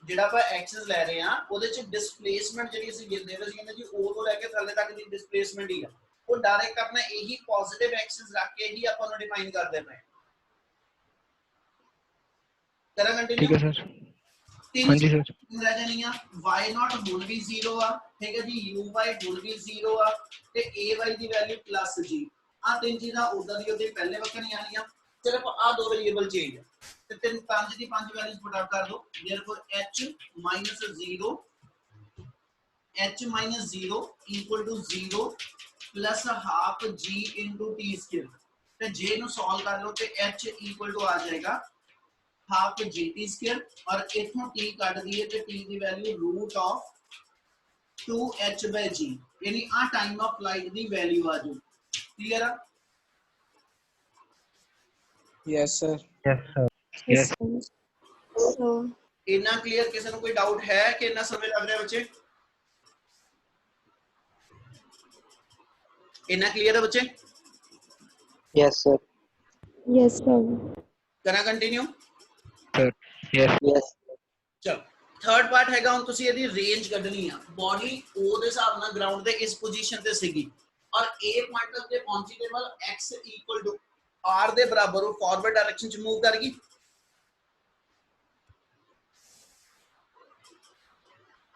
ਜਿਹੜਾ ਆਪਾਂ ਐਕਸਿਸ ਲੈ ਰਹੇ ਆ ਉਹਦੇ ਚ ਡਿਸਪਲੇਸਮੈਂਟ ਜਿਹੜੀ ਅਸੀਂ ਗਿਣਦੇ ਵੇ ਸੀ ਕਹਿੰਦੇ ਜੀ O ਤੋਂ ਲੈ ਕੇ ਥੱਲੇ ਤੱਕ ਦੀ ਡਿਸਪਲੇਸਮੈਂਟ ਹੀ ਆ, ਉਹ ਡਾਇਰੈਕਟ ਆਪਣਾ ਇਹੀ ਪੋਜ਼ਿਟਿਵ ਐਕਸਿਸ ਰੱਖ ਕੇ ਹੀ ਆਪਾਂ ਨੂੰ ਡਿਫਾਈਨ ਕਰਦੇ ਪਏ। ਕਰਾਂ ਕੰਟੀਨਿਊ? ਠੀਕ ਹੈ ਸਰ। तीन हाँ जी सर। रह जानियां y0 ਹੁਣ ਵੀ 0 ਆ, ਠੀਕ ਹੈ ਜੀ, uy ਹੁਣ ਵੀ 0 ਆ ਤੇ ay ਦੀ ਵੈਲਿਊ +g। ਆ ਤਿੰਨ ਚੀਜ਼ਾਂ ਉਦਾਂ ਦੀ ਉਹਦੇ ਪਹਿਲੇ ਵਕਰ ਨਹੀਂ ਆਣੀਆਂ, ਸਿਰਫ ਆ ਦੋ ਵੇਰੀਏਬਲ ਚੇਂਜ ਆ। ਤੇ ਤਿੰਨ ਪੰਜ ਦੀ ਪੰਜ ਵੈਲਿਊਜ਼ ਪੁੱਟ ਆਊਟ ਕਰ ਦੋ therefore h minus 0 h minus 0 equal to 0 plus half g into t square ਤੇ j ਨੂੰ ਸੋल्व ਕਰ ਲਓ ਤੇ h equal to ਆ ਜਾਏਗਾ हाफ gt स्क्वायर और इथों t ਕੱਢ ਦਈਏ ਤੇ t ਦੀ ਵੈਲਿਊ रूट ऑफ 2h/g यानी आ time of flight the value ਆ ਜੂ ਕਲੀਅਰ ਆ yes sir. Yes, sir. Yes. So, इतना क्लियर किसी को कोई डाउट है कि इतना समय लग रहा है बच्चे इतना क्लियर है बच्चे Yes, sir. yes, sir. करा कंटिन्यू Sir. Yes. Yes. चल थर्ड पार्ट हैगा ਹੁਣ ਤੁਸੀਂ ਇਹਦੀ ਰੇਂਜ ਕੱਢਣੀ ਆ ਬੋਡੀ O ਦੇ ਹਿਸਾਬ ਨਾਲ ਗਰਾਊਂਡ ਦੇ ਇਸ ਪੋਜੀਸ਼ਨ ਤੇ ਸੀਗੀ ਔਰ A ਪੁਆਇੰਟ ਤੇ ਪਹੁੰਚੀ ਦੇ ਵੱਲ x R ਦੇ ਬਰਾਬਰ ਉਹ ਫਾਰਵਰਡ ਡਾਇਰੈਕਸ਼ਨ ਚ ਮੂਵ ਕਰ ਗਈ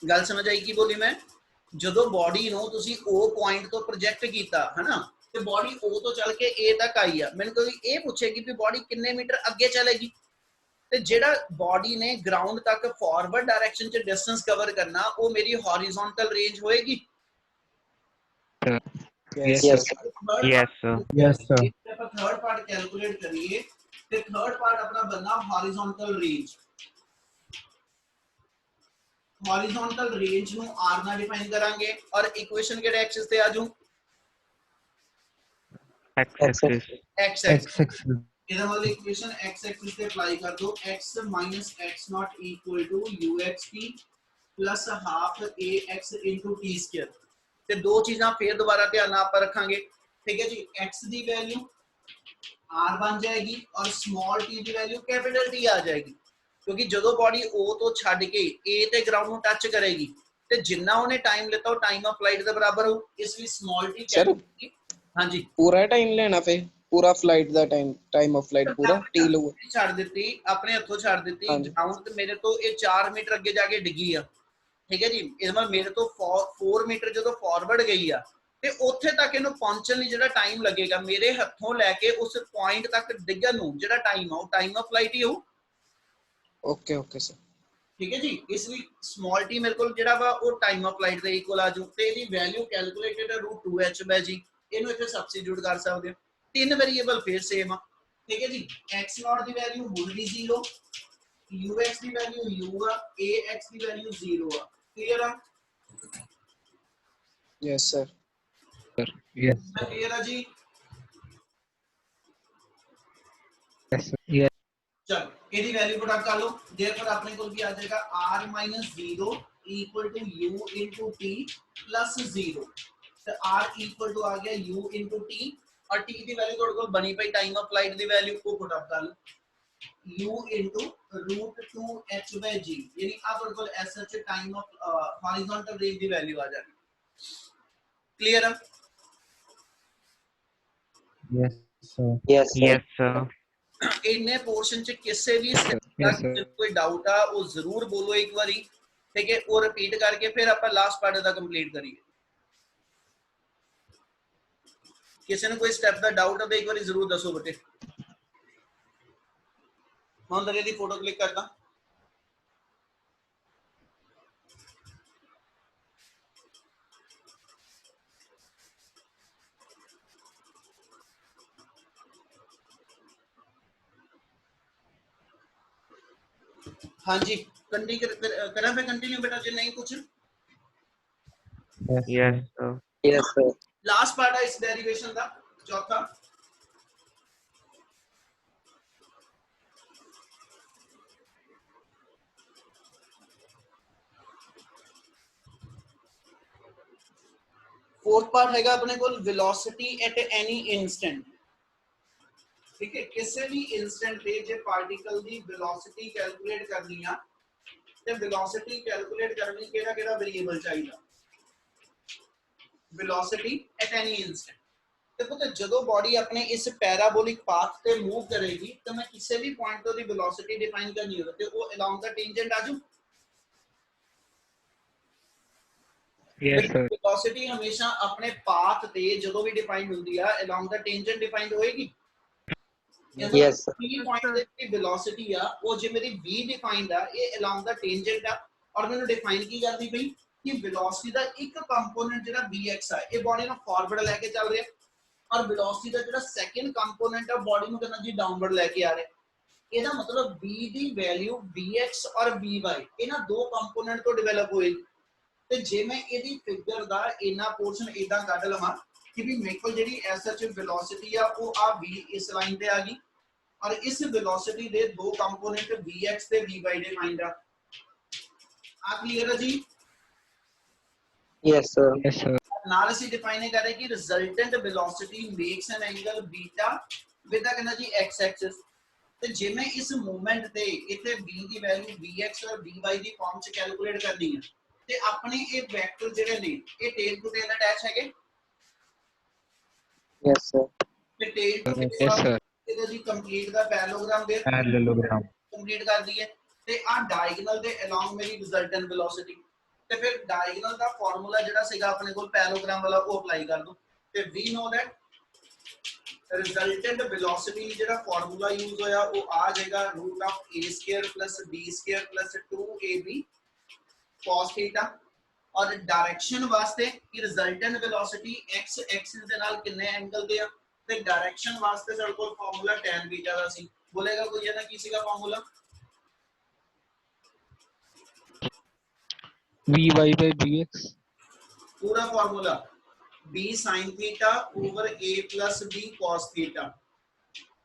ਗੱਲ ਸਮਝ ਆਈ ਕੀ ਬੋਲੀ ਮੈਂ ਜਦੋਂ ਬੋਡੀ ਨੂੰ ਤੁਸੀਂ O ਪੁਆਇੰਟ ਤੋਂ ਪ੍ਰੋਜੈਕਟ ਕੀਤਾ ਹਨਾ ਤੇ ਬੋਡੀ O ਤੋਂ ਚੱਲ ਕੇ A ਤੱਕ ਆਈ ਆ ਮੈਨੂੰ ਕੋਈ ਇਹ ਪੁੱਛੇਗੀ ਕਿ ਬੋਡੀ ਕਿੰਨੇ ਮੀਟਰ ਅੱਗੇ ਚਲੇਗੀ ਤੇ ਜਿਹੜਾ ਬੋਡੀ ਨੇ ਗਰਾਊਂਡ ਤੱਕ ਫਾਰਵਰਡ ਡਾਇਰੈਕਸ਼ਨ ਚ ਡਿਸਟੈਂਸ ਕਵਰ ਕਰਨਾ ਉਹ ਮੇਰੀ ਹੌਰੀਜ਼ੌਂਟਲ ਰੇਂਜ ਹੋਏਗੀ yes Yes, sir. sir. Yes, sir. Yes, sir. ਆਪਾਂ ਥਰਡ ਪਾਰਟ ਕੈਲਕੂਲੇਟ ਕਰੀਏ ਤੇ ਥਰਡ ਪਾਰਟ ਆਪਣਾ ਬੰਨਾ ਹੌਰੀਜ਼ੌਂਟਲ ਰੇਂਜ ਹੌਰੀਜ਼ੌਂਟਲ ਰੇਂਜ ਨੂੰ r ਨਾਲ ਡਿਫਾਈਨ ਕਰਾਂਗੇ ਔਰ ਇਕੁਏਸ਼ਨ ਕਿਹੜੇ ਐਕਸਿਸ ਤੇ ਆਜੂ X-axis. x Axis X-axis. ਇਹਦਾ ਮਤਲਬ ਇਕੁਏਸ਼ਨ x ਐਕਸਿਸ ਤੇ ਅਪਲਾਈ ਕਰ ਦੋ x x0 uxt plus half ax into t square ਤੇ ਦੋ ਚੀਜ਼ਾਂ ਫੇਰ ਦੁਬਾਰਾ ਧਿਆਨ ਨਾਲ ਆਪਾਂ ਰੱਖਾਂਗੇ ਠੀਕ ਹੈ ਜੀ x ਦੀ ਵੈਲਿਊ r ਬਣ ਜਾਏਗੀ ਔਰ ਸਮਾਲ t ਦੀ ਵੈਲਿਊ ਕੈਪੀਟਲ t ਆ ਜਾਏਗੀ ਕਿਉਂਕਿ ਜਦੋਂ ਬੋਡੀ O ਤੋਂ ਛੱਡ ਕੇ A ਤੇ ਗਰਾਊਂਡ ਨੂੰ ਟੱਚ ਕਰੇਗੀ ਤੇ ਜਿੰਨਾ ਉਹਨੇ ਟਾਈਮ ਲਿੱਤਾ ਉਹ ਟਾਈਮ ਆਫ ਫਲਾਈਟ ਦੇ ਬਰਾਬਰ ਹੋ ਇਸ ਲਈ small t Sir? Capital t ਹਾਂਜੀ पूरा टाइम लेना फिर पूरा फ्लाइट दा टाइम ऑफ फ्लाइट पूरा टी लो ਛੱਡ ਦਿੱਤੀ ਆਪਣੇ ਹੱਥੋਂ ਛੱਡ ਦਿੱਤੀ ਹਾਂਜੀ। ਗਰਾਊਂਡ ਤੇ ਮੇਰੇ ਤੋਂ ਇਹ 4 ਮੀਟਰ ਅੱਗੇ ਜਾ ਕੇ ਡਿੱਗੀ ਆ ਠੀਕ ਹੈ ਜੀ ਇਸ ਮਤਲਬ ਮੇਰੇ ਤੋਂ 4 ਮੀਟਰ ਜਦੋਂ ਫਾਰਵਰਡ ਗਈ ਆ ਤੇ ਉੱਥੇ ਤੱਕ ਇਹਨੂੰ ਪਹੁੰਚਣ ਲਈ ਜਿਹੜਾ ਟਾਈਮ ਲੱਗੇਗਾ ਮੇਰੇ ਹੱਥੋਂ ਲੈ ਕੇ ਉਸ ਪੁਆਇੰਟ ਤੱਕ ਡਿੱਗਣ ਨੂੰ ਜਿਹੜਾ ਟਾਈਮ ਆ ਉਹ ਟਾਈਮ ਆਫ ਫਲਾਈਟ ਹੀ ਹੋਊ ओके ओके सर। ਠੀਕ ਹੈ ਜੀ ਇਸ ਲਈ ਸਮਾਲ ਟੀ ਮੇਰੇ ਕੋਲ ਜਿਹੜਾ ਵਾ ਉਹ ਟਾਈਮ ਆਫ ਫਲਾਈਟ ਦੇ ਇਕੁਅਲ ਆ ਜੂ ਤੇ ਇਹਦੀ ਵੈਲਿਊ ਕੈਲਕੂਲੇਟਡ √2h/g ਇਹਨੂੰ ਇੱਥੇ ਸਬਸਟੀਟਿਊਟ ਕਰ ਸਕਦੇ ਹੋ ਤਿੰਨ ਵੇਰੀਏਬਲ ਫੇਰ ਸੇਮ ਆ ਠੀਕ ਹੈ ਜੀ x0 ਦੀ ਵੈਲਿਊ ਹੁਣ ਵੀ 0 ux ਦੀ ਵੈਲਿਊ u ਆ ax ਦੀ ਵੈਲਿਊ 0 ਆ ਕਲੀਅਰ ਆ yes sir. Sir. Yes. Clear ਆ ਜੀ Yes, sir. Yes. ਚਲ ਇਹਦੀ ਵੈਲਿਊ ਪੁੱਟ ਆਊਟ ਕਰ ਲਓ ਦੇਰਫੋਰ ਆਪਣੇ ਕੋਲ ਕੀ ਆ ਜਾਏਗਾ r 0 equal to u into t plus 0 ਤੇ r equal to ਆ ਗਿਆ u into t और t ਦੀ ਵੈਲਿਊ ਤੁਹਾਡੇ ਕੋਲ ਬਣੀ ਪਈ time of flight the value ਕੋ ਪੁੱਟ ਅਪ ਕਰ ਲਓ u into √2h/g ਯਾਨੀ ਆ ਤੁਹਾਡੇ ਕੋਲ SH time of horizontal range the value ਆ ਜਾਣੀ ਕਲੀਅਰ ਆ Yes, sir. Yes, sir. Yes, sir. ਇੰਨੇ ਪੋਰਸ਼ਨ ਚ ਕਿਸੇ ਵੀ step Yes, ਦਾ sir. ਕੋਈ ਡਾਊਟ ਆ ਉਹ ਜ਼ਰੂਰ ਬੋਲੋ ਇੱਕ ਵਾਰੀ ਠੀਕ ਹੈ ਉਹ ਰਿਪੀਟ ਕਰਕੇ ਫਿਰ ਆਪਾਂ ਲਾਸਟ ਪਾਰਟ ਦਾ ਕੰਪਲੀਟ ਕਰੀਏ ਕਿਸੇ ਨੂੰ ਕੋਈ ਸਟੈਪ ਦਾ ਡਾਊਟ ਆ ਤਾਂ ਇੱਕ ਵਾਰੀ ਜ਼ਰੂਰ ਦੱਸੋ ਬੇਟੇ ਮੈਂ ਦਰੇ ਦੀ ਫੋਟੋ ਕਲਿੱਕ ਕਰਦਾ हाँ जी करा फिर कंटिन्यू बेटा जो नहीं कुछ Yes, sir. Yes, sir. Last part है इस डेरिवेशन का चौथा फोर्थ पार्ट हैगा अपने को वेलोसिटी एट एनी इंस्टेंट ठीक है किसी भी इंस्टेंट पे जे पार्टिकल दी वेलोसिटी कैलकुलेट करनी आ ते वेलोसिटी कैलकुलेट करने केड़ा केड़ा वेरिएबल चाहिए वेलोसिटी एट एनी इंस्टेंट ਤੇ ਪੁੱਤ ਜਦੋਂ ਬੋਡੀ ਆਪਣੇ ਇਸ ਪੈਰਾਬੋਲਿਕ ਪਾਥ ਤੇ ਮੂਵ ਕਰੇਗੀ ਤਾਂ ਮੈਂ ਕਿਸੇ ਵੀ ਪੁਆਇੰਟ ਤੋਂ ਦੀ ਵੈਲੋਸਿਟੀ ਡਿਫਾਈਨ ਕਰਨੀ ਹੋਵੇ ਤੇ ਉਹ ਅਲੋਂਗ ਦਾ ਟੈਂਜੈਂਟ ਆਜੂ Yes, sir. ਵੈਲੋਸਿਟੀ ਹਮੇਸ਼ਾ ਆਪਣੇ ਪਾਥ ਤੇ ਜਦੋਂ ਵੀ ਡਿਫਾਈਨ ਹੁੰਦੀ ਆ ਅਲੋਂਗ ਦਾ ਟੈਂਜੈਂਟ ਡਿਫਾਈਨਡ ਹੋਏਗੀ Yes, sir. P point ਦੇ ਜਿਹੜੀ velocity ਆ ਉਹ ਜੇ ਮੇਰੀ v defined ਆ ਇਹ along the tangent ਆ ਔਰ ਮੈਨੂੰ define ਕੀ ਕਰਦੀ ਪਈ ਕਿ velocity ਦਾ ਇੱਕ ਕੰਪੋਨੈਂਟ ਜਿਹੜਾ vx ਆ ਇਹ ਬੋਡੀ ਨੂੰ ਫਾਰਵਰਡ ਲੈ ਕੇ ਚੱਲ ਰਿਹਾ ਔਰ velocity ਦਾ ਜਿਹੜਾ ਸੈਕੰਡ ਕੰਪੋਨੈਂਟ ਆ ਬੋਡੀ ਨੂੰ ਕਰਨਾ ਜੀ ਡਾਊਨਵਰਡ ਲੈ ਕੇ ਆ ਰਿਹਾ। ਇਹਦਾ ਮਤਲਬ v ਦੀ ਵੈਲਿਊ vx ਔਰ vy ਇਹਨਾਂ ਦੋ ਕੰਪੋਨੈਂਟ ਤੋਂ ਡਿਵੈਲਪ ਹੋਏਗੀ ਤੇ ਜੇ ਮੈਂ ਇਹਦੀ ਫਿਗਰ ਦਾ ਇਹਨਾਂ ਪੋਰਸ਼ਨ ਇਦਾਂ ਕੱਢ ਲਵਾਂ ਕਿ ਵੀ ਮੇਰੇ ਕੋਲ ਜਿਹੜੀ ਐਸਐਚ ਵੈਲੋਸਿਟੀ ਆ ਉਹ ਆ v ਇਸ ਲਾਈਨ ਤੇ ਆ ਗਈ ਔਰ ਇਸ ਵੈਲੋਸਿਟੀ ਦੇ ਦੋ ਕੰਪੋਨੈਂਟ vx ਤੇ vy ਡਿਫਾਈਨਡ ਆ ਕਲੀਅਰ ਹੈ ਜੀ। Yes, sir. Yes, sir. ਨਾਲ ਅਸੀਂ ਡਿਫਾਈਨ ਕਰ ਰਹੇ ਕਿ resultant velocity makes N angle beta with the ਕਹਿੰਦਾ ਜੀ x ਐਕਸਿਸ ਤੇ ਜੇ ਮੈਂ ਇਸ ਮੂਵਮੈਂਟ ਤੇ ਇੱਥੇ v ਦੀ ਵੈਲਿਊ vx ਔਰ vy ਦੀ ਫਾਰਮ ਚ ਕੈਲਕੂਲੇਟ ਕਰਨੀ ਹੈ ਤੇ ਆਪਣੇ ਇਹ ਵੈਕਟਰ ਜਿਹੜੇ ਨੇ ਇਹ ਟੇਲ ਟੂ ਟੇਲ ਅਟੈਚ ਹੈਗੇ Yes, sir. ਤੇ ਟੇਲ ਟੂ Yes, sir. ਇਹਦਾ ਜੀ ਕੰਪਲੀਟ ਦਾ ਪੈਰਲਲੋਗ੍ਰਾਮ ਦੇ Parallelogram. ਕੰਪਲੀਟ ਕਰਦੀ ਹੈ ਤੇ ਆ ਡਾਇਗੋਨਲ ਦੇ ਅਲੋਂਗ ਮੇਰੀ ਰਿਜ਼ਲਟੈਂਟ ਵੈਲੋਸਿਟੀ ਤੇ ਫਿਰ ਡਾਇਗੋਨਲ ਦਾ ਫਾਰਮੂਲਾ ਜਿਹੜਾ ਸੀਗਾ ਆਪਣੇ ਕੋਲ ਪੈਰਲਲੋਗ੍ਰਾਮ ਵਾਲਾ ਉਹ ਅਪਲਾਈ ਕਰ ਦੋ ਤੇ ਵੀ ਨੋ ਦੈਟ ਰਿਜ਼ਲਟੈਂਟ ਵੈਲੋਸਿਟੀ ਜਿਹੜਾ ਫਾਰਮੂਲਾ ਯੂਜ਼ ਹੋਇਆ ਉਹ ਆ ਜਾਏਗਾ √a² + b² + 2ab cos θ ਔਰ ਡਾਇਰੈਕਸ਼ਨ ਵਾਸਤੇ ਕਿ ਰਿਜ਼ਲਟੈਂਟ ਵੈਲੋਸਿਟੀ x ਐਕਸਿਸ ਦੇ ਨਾਲ ਕਿੰਨੇ ਐਂਗਲ ਤੇ ਆ ਤੇ ਡਾਇਰੈਕਸ਼ਨ ਵਾਸਤੇ ਸਾਡੇ ਕੋਲ ਫਾਰਮੂਲਾ tan β ਦਾ ਸੀ ਬੋਲੇਗਾ ਕੋਈ ਇਹਦਾ ਕੀ ਸੀਗਾ ਫਾਰਮੂਲਾ Vy by Vx. पूरा formula b sin theta over a plus b cos theta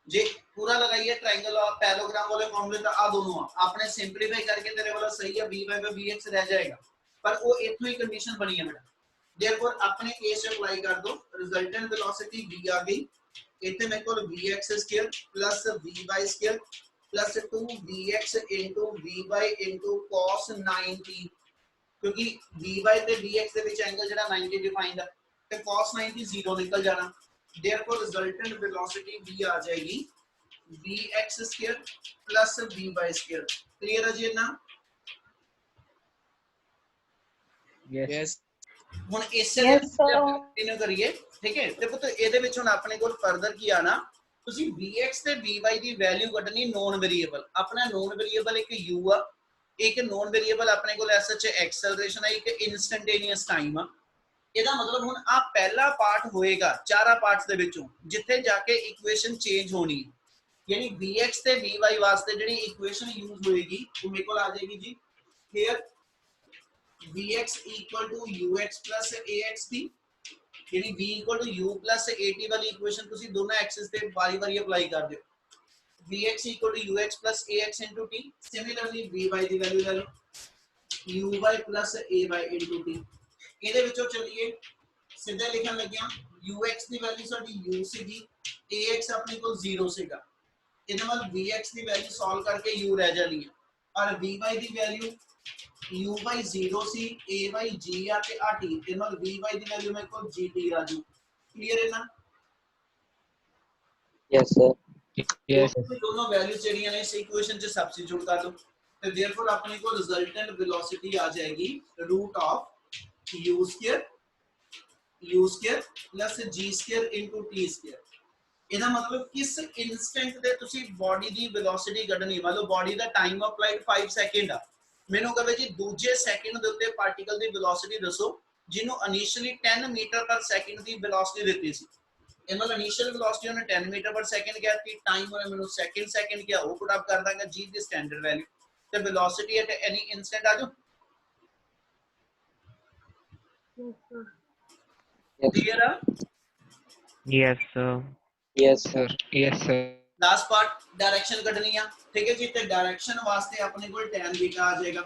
जे पूरा लगाइए ट्रायंगल और पैरेललोग्राम वाले फॉर्मूले तो आ दोनों आपने सिंपलीफाई करके तेरे वाला सही है vy by vx रह जाएगा पर वो इतनी ही कंडीशन बनी है बेटा देयरफॉर अपने a से अप्लाई कर दो रिजल्टेंट वेलोसिटी v आ गई इतने मेरे को vx² plus vy² plus 2vx into vy into cos 90 क्योंकि vy ਤੇ vx ਦੇ ਵਿੱਚ ਐਂਗਲ ਜਿਹੜਾ 90 ਡਿਫਾਈਨਡ ਹੈ ਤੇ cos 90 0 ਨਿਕਲ ਜਾਣਾ देयरफॉर रिजल्टेंट वेलोसिटी v आ जाएगी vx² plus vy² क्लियर है जी ना Yes. ਹੁਣ ਇਸੇ ਦੇ ਕੰਟੀਨਿਊ ਕਰੀਏ ਠੀਕ ਹੈ ਤੇ ਪੁੱਤ ਇਹਦੇ ਵਿੱਚ ਹੁਣ ਆਪਣੇ ਕੋਲ ਫਰਦਰ ਕੀ ਆਣਾ ਤੁਸੀਂ vx ਤੇ vy ਦੀ ਵੈਲਿਊ ਕੱਢਣੀ ਨੋਨ ਵੇਰੀਏਬਲ ਆਪਣਾ ਨੋਨ ਵੇਰੀਏਬਲ ਇੱਕ u ਆ एक नॉन वेरिएबल अपने को एसएच एक्सेलरेशन है एक इंस्टैंटेनियस टाइम आ ਇਹਦਾ ਮਤਲਬ ਹੁਣ ਆ ਪਹਿਲਾ ਪਾਰਟ ਹੋਏਗਾ ਚਾਰਾ ਪਾਰਟਸ ਦੇ ਵਿੱਚੋਂ ਜਿੱਥੇ ਜਾ ਕੇ ਇਕੁਏਸ਼ਨ ਚੇਂਜ ਹੋਣੀ ਯਾਨੀ vx ਤੇ vy ਵਾਸਤੇ ਜਿਹੜੀ ਇਕੁਏਸ਼ਨ ਯੂਜ਼ ਹੋਏਗੀ ਉਹ ਮੇਰੇ ਕੋਲ ਆ ਜਾਏਗੀ ਜੀ ਹੇਅਰ vx = ux + axt ਯਾਨੀ v = u + at ਵਾਲੀ ਇਕੁਏਸ਼ਨ ਤੁਸੀਂ ਦੋਨਾਂ ਐਕਸਿਸ ਤੇ ਵਾਰੀ-ਵਾਰੀ ਅਪਲਾਈ ਕਰ ਦਿਓ vx = ux + ax into t similarly vy ਦੀ ਵੈਲਿਊ ਲੈ ਲਓ uy + ay into t ਇਹਦੇ ਵਿੱਚੋਂ ਚੱਲੀਏ ਸਿੱਧਾ ਲਿਖਣ ਲੱਗਿਆ ux ਦੀ ਵੈਲਿਊ ਸਾਡੀ u ਸੀਗੀ ax ਆਪਣੇ ਕੋਲ 0 ਸੀਗਾ ਇਹਦੇ ਨਾਲ vx ਦੀ ਵੈਲਿਊ ਸੋਲਵ ਕਰਕੇ u ਰਹਿ ਜਾਣੀ ਹੈ ਔਰ vy ਦੀ ਵੈਲਿਊ uy 0 ਸੀ ay g ਆ ਤੇ ਆ t ਇਹਦੇ ਨਾਲ vy ਦੀ ਵੈਲਿਊ ਮੇਰੇ ਕੋਲ gt ਆ ਜੂ ਕਲੀਅਰ ਹੈ ਨਾ Yes, sir. Yes. दोनों वैल्यूज ਜਿਹੜੀਆਂ ਨੇ ਇਸ ਇਕੁਏਸ਼ਨ ਚ ਸਬਸਟੀਟਿਊਟ ਕਰ ਲਓ ਤੇ देयरफॉर ਆਪਣੇ ਕੋਲ ਰਿਜ਼ਲਟੈਂਟ ਵੈਲੋਸਿਟੀ ਆ ਜਾਏਗੀ √u² g² into t²। ਇਹਦਾ ਮਤਲਬ ਕਿਸ ਇਨਸਟੈਂਟ ਤੇ ਤੁਸੀਂ ਬਾਡੀ ਦੀ ਵੈਲੋਸਿਟੀ ਕੱਢਣੀ ਮੰਨ ਲਓ body the time of flight 5 second ਆ ਮੈਨੂੰ ਕਹੇ ਜੀ ਦੂਜੇ ਸੈਕਿੰਡ ਦੇ ਉੱਤੇ ਪਾਰਟੀਕਲ ਦੀ ਵੈਲੋਸਿਟੀ ਦੱਸੋ ਜਿਹਨੂੰ ਇਨੀਸ਼ੀਅਲੀ 10 ਮੀਟਰ ਪਰ ਸੈਕਿੰਡ ਦੀ ਵੈਲੋਸਿਟੀ ਦਿੱਤੀ ਸੀ ਇਹਨਾਂ ਦਾ ਇਨੀਸ਼ੀਅਲ ਵੈਲੋਸਿਟੀ ਉਹਨੇ 10 ਮੀਟਰ ਪਰ ਸੈਕਿੰਡ ਕਿਹਾ ਸੀ ਟਾਈਮ ਉਹਨੇ ਮੈਨੂੰ ਸੈਕਿੰਡ ਕਿਹਾ ਉਹ ਪੁੱਟ ਅਪ ਕਰ ਦਾਂਗਾ g ਦੀ ਸਟੈਂਡਰਡ ਵੈਲਿਊ ਤੇ ਵੈਲੋਸਿਟੀ ਐਟ ਐਨੀ ਇਨਸਟੈਂਟ ਆ ਜਾਓ clear ਆ Yes, sir. Yes, sir. Yes, sir. Last part direction ਕੱਢਣੀ ਆ ਠੀਕ ਹੈ ਜੀ ਤੇ ਡਾਇਰੈਕਸ਼ਨ ਵਾਸਤੇ ਆਪਣੇ ਕੋਲ tan β ਆ ਜਾਏਗਾ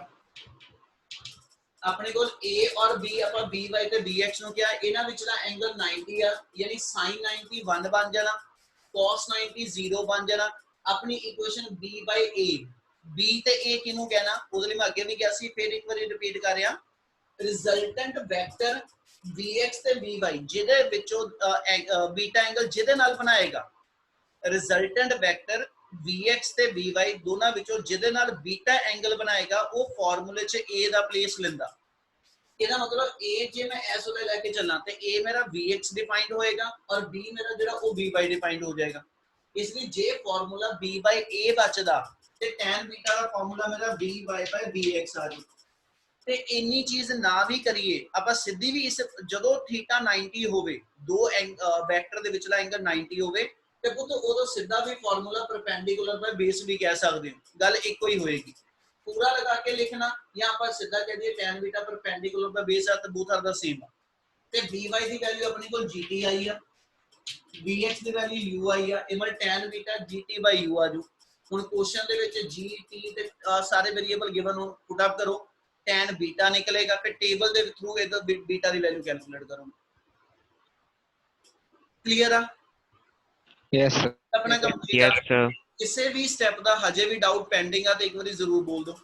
ਆਪਣੇ ਕੋਲ a ਔਰ b ਆਪਾਂ by ਤੇ bx ਨੂੰ ਕਿਹਾ ਇਹਨਾਂ ਵਿੱਚ ਦਾ ਐਂਗਲ 90 ਆ ਯਾਨੀ sin 90 1 ਬਣ ਜਾਣਾ cos 90 0 ਬਣ ਜਾਣਾ ਆਪਣੀ ਇਕੁਏਸ਼ਨ b/a b ਤੇ a ਕਿਹਨੂੰ ਕਹਿਣਾ ਉਹਦੇ ਲਈ ਮੈਂ ਅੱਗੇ ਵੀ ਕਿਹਾ ਸੀ ਫਿਰ ਇੱਕ ਵਾਰੀ ਰਿਪੀਟ ਕਰ ਰਿਹਾ ਰਿਜ਼ਲਟੈਂਟ ਵੈਕਟਰ vx ਤੇ vy ਜਿਹਦੇ ਵਿੱਚੋਂ ਬੀਟਾ ਐਂਗਲ ਜਿਹਦੇ ਨਾਲ ਬਣਾਏਗਾ ਰਿਜ਼ਲਟੈਂਟ ਵੈਕਟਰ vx ਤੇ vy ਦੋਨਾਂ ਵਿੱਚੋਂ ਜਿਹਦੇ ਨਾਲ ਬੀਟਾ ਐਂਗਲ ਬਣਾਏਗਾ ਉਹ ਫਾਰਮੂਲੇ 'ਚ a ਦਾ ਪਲੇਸ ਲੈਂਦਾ ਇਹਦਾ ਮਤਲਬ a ਜੇ ਮੈਂ ਇਸ ਉਹਦੇ ਲੈ ਕੇ ਚੱਲਾਂ ਤੇ a ਮੇਰਾ vx ਡਿਫਾਈਨਡ ਹੋਏਗਾ ਔਰ b ਮੇਰਾ ਜਿਹੜਾ ਉਹ vy ਡਿਫਾਈਨਡ ਹੋ ਜਾਏਗਾ ਇਸ ਲਈ ਜੇ ਫਾਰਮੂਲਾ b by a ਬਚਦਾ ਤੇ tan ਬੀਟਾ ਦਾ ਫਾਰਮੂਲਾ ਮੇਰਾ b y by bx ਆ ਜੂ। ਤੇ ਇੰਨੀ ਚੀਜ਼ ਨਾ ਵੀ ਕਰੀਏ ਆਪਾਂ ਸਿੱਧੀ ਵੀ ਇਸ ਜਦੋਂ ਥੀਟਾ 90 ਹੋਵੇ ਦੋ ਵੈਕਟਰ ਦੇ ਵਿਚਲਾ ਐਂਗਲ 90 ਹੋਵੇ ਤੇ ਪੁੱਤ ਉਦੋਂ ਸਿੱਧਾ ਵੀ ਫਾਰਮੂਲਾ ਪਰਪੈਂਡੀਕੂਲਰ ਬਾਈ ਬੇਸ ਵੀ ਕਹਿ ਸਕਦੇ ਹੋ, ਗੱਲ ਇੱਕੋ ਹੀ ਹੋਏਗੀ। ਪੂਰਾ ਲਗਾ ਕੇ ਲਿਖਣਾ ਜਾਂ ਆਪਾਂ ਸਿੱਧਾ ਕਹਿ ਦਈਏ tan ਬੀਟਾ ਪਰਪੈਂਡੀਕੂਲਰ ਬਾਈ ਬੇਸ ਆ ਤੇ ਬੋਥ ਆਰ ਦਾ ਸੇਮ ਆ। ਤੇ by ਦੀ ਵੈਲਿਊ ਆਪਣੀ ਕੋਲ gt ਆਈ ਆ, bx ਦੀ ਵੈਲਿਊ u ਆਈ ਆ, ਇਹ ਮਤਲਬ tan beta gt by u ਆ ਜੂ। ਹੁਣ ਕੁਐਸਚਨ ਦੇ ਵਿੱਚ gt ਤੇ ਸਾਰੇ ਵੇਰੀਏਬਲ ਗਿਵਨ ਨੂੰ ਪੁੱਟ ਅਪ ਕਰੋ, tan ਬੀਟਾ ਨਿਕਲੇਗਾ, ਫਿਰ ਟੇਬਲ ਦੇ ਥਰੂ ਇਹਦਾ ਬੀਟਾ ਦੀ ਵੈਲਿਊ ਕੈਲਕੂਲੇਟ ਕਰੋ। ਕਲੀਅਰ ਆ? Yes, sir. ਆਪਣਾ ਕੰਪਲੀਟ Yes, sir. ਕਿਸੇ ਵੀ ਸਟੈਪ ਦਾ ਹਜੇ ਵੀ ਡਾਊਟ ਪੈਂਡਿੰਗ ਆ ਤੇ ਇੱਕ ਵਾਰੀ ਜ਼ਰੂਰ ਬੋਲ ਦਿਓ।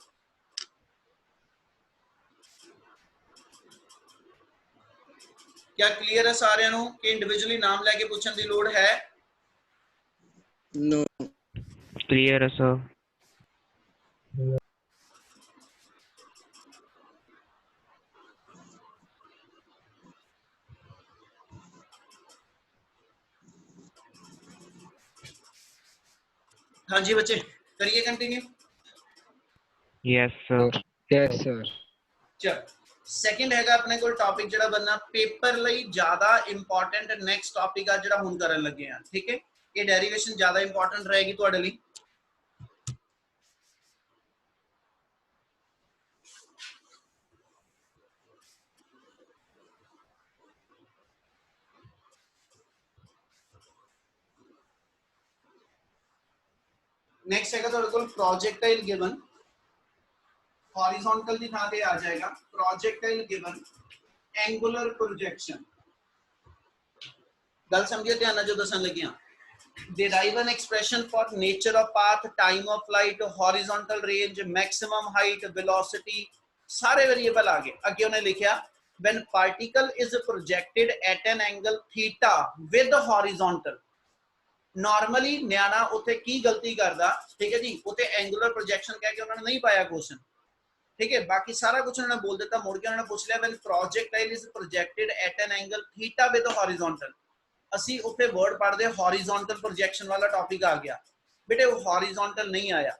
क्या क्लियर है सारे नु कि इंडिविजुअली नाम लेके पूछने की लोड़ है? No. Clear, sir. हाँ जी बच्चे करिए continue. Yes, sir. Yes, sir. चल ਸੈਕਿੰਡ ਹੈਗਾ ਆਪਣੇ ਕੋਲ ਟੌਪਿਕ ਜਿਹੜਾ ਬੰਨਾ ਪੇਪਰ ਲਈ ਜ਼ਿਆਦਾ ਇੰਪੋਰਟੈਂਟ ਨੈਕਸਟ ਟੌਪਿਕ ਆ ਜਿਹੜਾ ਹੁਣ ਕਰਨ ਲੱਗੇ ਆ, ਠੀਕ ਹੈ? ਇਹ ਡੈਰੀਵੇਸ਼ਨ ਜ਼ਿਆਦਾ ਇੰਪੋਰਟੈਂਟ ਰਹੇਗੀ ਤੁਹਾਡੇ ਲਈ। नेक्स्ट है ਤੁਹਾਡੇ ਕੋਲ projectile given horizontal ਦੀ ਥਾਂ ਤੇ ਆ ਜਾਏਗਾ projectile given angular projection। ਗੱਲ ਸਮਝਿਓ ਧਿਆਨ ਨਾਲ ਜੋ ਦੱਸਣ ਲੱਗਿਆ। derive an expression for nature of path, time of flight, horizontal range, maximum height, velocity ਸਾਰੇ ਵੇਰੀਏਬਲ ਆ ਗਏ। ਅੱਗੇ ਉਹਨੇ ਲਿਖਿਆ when particle is projected at an angle theta with horizontal। Normally ਨਿਆਣਾ ਉੱਥੇ ਕੀ ਗਲਤੀ ਕਰਦਾ, ਠੀਕ ਹੈ ਜੀ, ਉੱਥੇ ਐਂਗੂਲਰ ਪ੍ਰੋਜੈਕਸ਼ਨ ਕਹਿ ਕੇ ਉਹਨਾਂ ਨੇ ਨਹੀਂ ਪਾਇਆ ਕੁਐਸਚਨ, ਠੀਕ ਹੈ? ਬਾਕੀ ਸਾਰਾ ਕੁਝ ਉਹਨਾਂ ਨੇ ਬੋਲ ਦਿੱਤਾ। ਮੁੜ ਕੇ ਉਹਨਾਂ ਨੇ ਪੁੱਛ ਲਿਆ when projectile is projected at an angle theta with horizontal। ਅਸੀਂ ਉੱਥੇ ਵਰਡ ਪੜ੍ਹਦੇ horizontal projection ਵਾਲਾ ਟੌਪਿਕ ਆ ਗਿਆ ਬੇਟੇ, ਉਹ horizontal ਨਹੀਂ ਆਇਆ,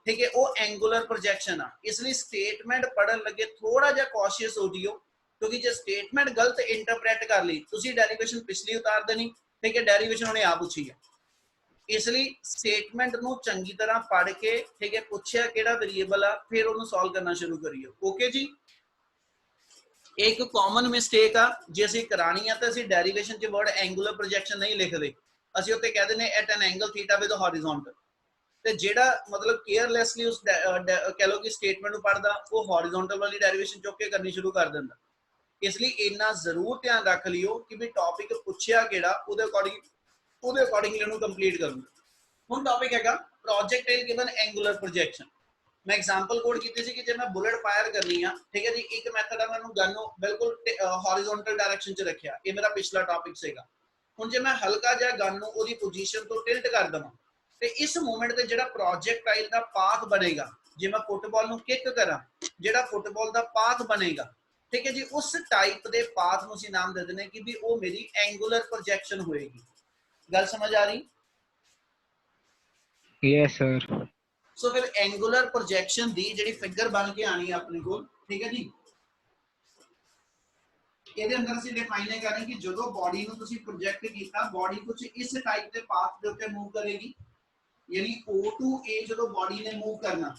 ਠੀਕ ਹੈ? ਉਹ ਐਂਗੂਲਰ ਪ੍ਰੋਜੈਕਸ਼ਨ ਆ। ਇਸ ਲਈ ਸਟੇਟਮੈਂਟ ਪੜ੍ਹਨ ਲੱਗੇ ਥੋੜਾ ਜਿਹਾ ਕੌਸ਼ੀਅਸ ਹੋ ਜਿਓ, ਕਿਉਂਕਿ ਜੇ ਸਟੇਟਮੈਂਟ ਗਲਤ ਇੰਟਰਪ੍ਰੈਟ ਕਰ ਲਈ ਤੁਸੀਂ ਡੈਰੀਵੇਸ਼ਨ ਪਿਛਲੀ ਉਤਾਰ ਦੇਣੀ, ਠੀਕ ਹੈ? ਡੈਰੀਵੇਸ਼ਨ ਉਹਨੇ ਆ ਪੁੱਛੀ ਹੈ। ਇਸ ਲਈ ਸਟੇਟਮੈਂਟ ਨੂੰ ਚੰਗੀ ਤਰ੍ਹਾਂ ਪੜ੍ਹ ਕੇ, ਠੀਕ ਹੈ, ਪੁੱਛਿਆ ਕਿਹੜਾ ਵੇਰੀਏਬਲ ਆ, ਫਿਰ ਉਹਨੂੰ ਸੋਲਵ ਕਰਨਾ ਸ਼ੁਰੂ ਕਰੀਓ। ਓਕੇ ਜੀ? ਇੱਕ ਕਾਮਨ ਮਿਸਟੇਕ ਆ ਜੇ ਅਸੀਂ ਕਰਾਣੀ ਆ ਤਾਂ ਅਸੀਂ ਡੈਰੀਵੇਸ਼ਨ 'ਚ ਵਰਡ ਐਂਗੂਲਰ ਪ੍ਰੋਜੈਕਸ਼ਨ ਨਹੀਂ ਲਿਖਦੇ, ਅਸੀਂ ਉੱਤੇ ਕਹਿ ਦਿੰਦੇ at N angle theta with horizontal. ਤੇ ਜਿਹੜਾ ਮਤਲਬ ਕੇਅਰਲੈਸਲੀ ਉਸ ਕਹਿ ਲਓ ਕਿ ਸਟੇਟਮੈਂਟ ਨੂੰ ਪੜ੍ਹਦਾ ਉਹ ਹੋਰੀਜ਼ੋਨਟਲ ਵਾਲੀ ਡੈਰੀਵੇਸ਼ਨ ਚੁੱਕ ਕੇ ਕਰਨੀ ਸ਼ੁਰੂ ਕਰ ਦਿੰਦਾ। ਇਸ ਲਈ ਇੰਨਾ ਜ਼ਰੂਰ ਧਿਆਨ ਰੱਖ ਲਿਓ ਕਿ ਵੀ ਟੌਪਿਕ ਪੁੱਛਿਆ ਕਿਹੜਾ, ਉਹਦੇ ਅਕੋਰਡਿੰਗਲੀ ਉਹਨੂੰ ਕੰਪਲੀਟ ਕਰੂੰਗਾ। ਹੁਣ ਟੌਪਿਕ ਹੈਗਾ ਪ੍ਰੋਜੈਕਟਾਈਲ ਗਿਵਨ ਐਂਗੂਲਰ ਪ੍ਰੋਜੈਕਸ਼ਨ। ਮੈਂ ਐਗਜ਼ਾਮਪਲ ਕੋਡ ਕੀਤੀ ਸੀ ਕਿ ਜੇ ਮੈਂ ਬੁਲਟ ਫਾਇਰ ਕਰਨੀ ਆ, ਠੀਕ ਹੈ ਜੀ, ਇੱਕ ਮੈਥਡ ਆ ਮੈਨੂੰ ਗਨ ਨੂੰ ਬਿਲਕੁਲ ਹੋਰੀਜ਼ੋਨਟਲ ਡਾਇਰੈਕਸ਼ਨ 'ਚ ਰੱਖਿਆ, ਇਹ ਮੇਰਾ ਪਿਛਲਾ ਟੌਪਿਕ ਸੀਗਾ। ਹੁਣ ਜੇ ਮੈਂ ਹਲਕਾ ਜਿਹਾ ਗਨ ਨੂੰ ਉਹਦੀ ਪੋਜੀਸ਼ਨ ਤੋਂ ਟਿਲਟ ਕਰ ਦਵਾਂ ਤੇ ਇਸ ਮੂਮੈਂਟ ਤੇ ਜਿਹੜਾ ਪ੍ਰੋਜੈਕਟਾਈਲ ਦਾ ਪਾਥ ਬਣੇਗਾ, ਜੇ ਮੈਂ ਫੁੱਟਬਾਲ ਨੂੰ ਕਿੱਕ ਕਰਾਂ, ਜਿਹੜਾ ਫੁੱਟਬਾਲ ਦਾ ਪਾਥ ਬਣੇਗਾ, ਠੀਕ ਹੈ ਜੀ, ਉਸ ਟਾਈਪ ਦੇ ਪਾਥ ਨੂੰ ਅਸੀਂ ਨਾਮ ਦੇ ਦਿੰਦੇ ਕਿ ਵੀ ਉਹ ਮੇਰੀ ਐਂਗੂਲਰ ਪ੍ਰੋਜੈਕਸ਼ਨ ਹੋਏਗੀ। ਗੱਲ ਸਮਝ ਆ ਰਹੀ? Yes, sir. ਸੋ ਫਿਰ ਐਂਗੂਲਰ ਪ੍ਰੋਜੈਕਸ਼ਨ ਦੀ ਜਿਹੜੀ ਫਿਗਰ ਬਣ ਕੇ ਆਣੀ ਹੈ ਆਪਣੇ ਕੋਲ, ਠੀਕ ਹੈ ਜੀ, ਇਹਦੇ ਅੰਦਰ ਅਸੀਂ ਡਿਫਾਈਨ ਕਰਾਂਗੇ ਕਿ ਜਦੋਂ ਬਾਡੀ ਨੂੰ ਤੁਸੀਂ ਪ੍ਰੋਜੈਕਟ ਕੀਤਾ, ਬਾਡੀ ਕੁਝ ਇਸ ਟਾਈਪ ਦੇ ਪਾਥ ਦੇ ਉੱਤੇ ਮੂਵ ਕਰੇਗੀ, ਯਾਨੀ O to A ਜਦੋਂ ਬਾਡੀ ਨੇ ਮੂਵ ਕਰਨਾ,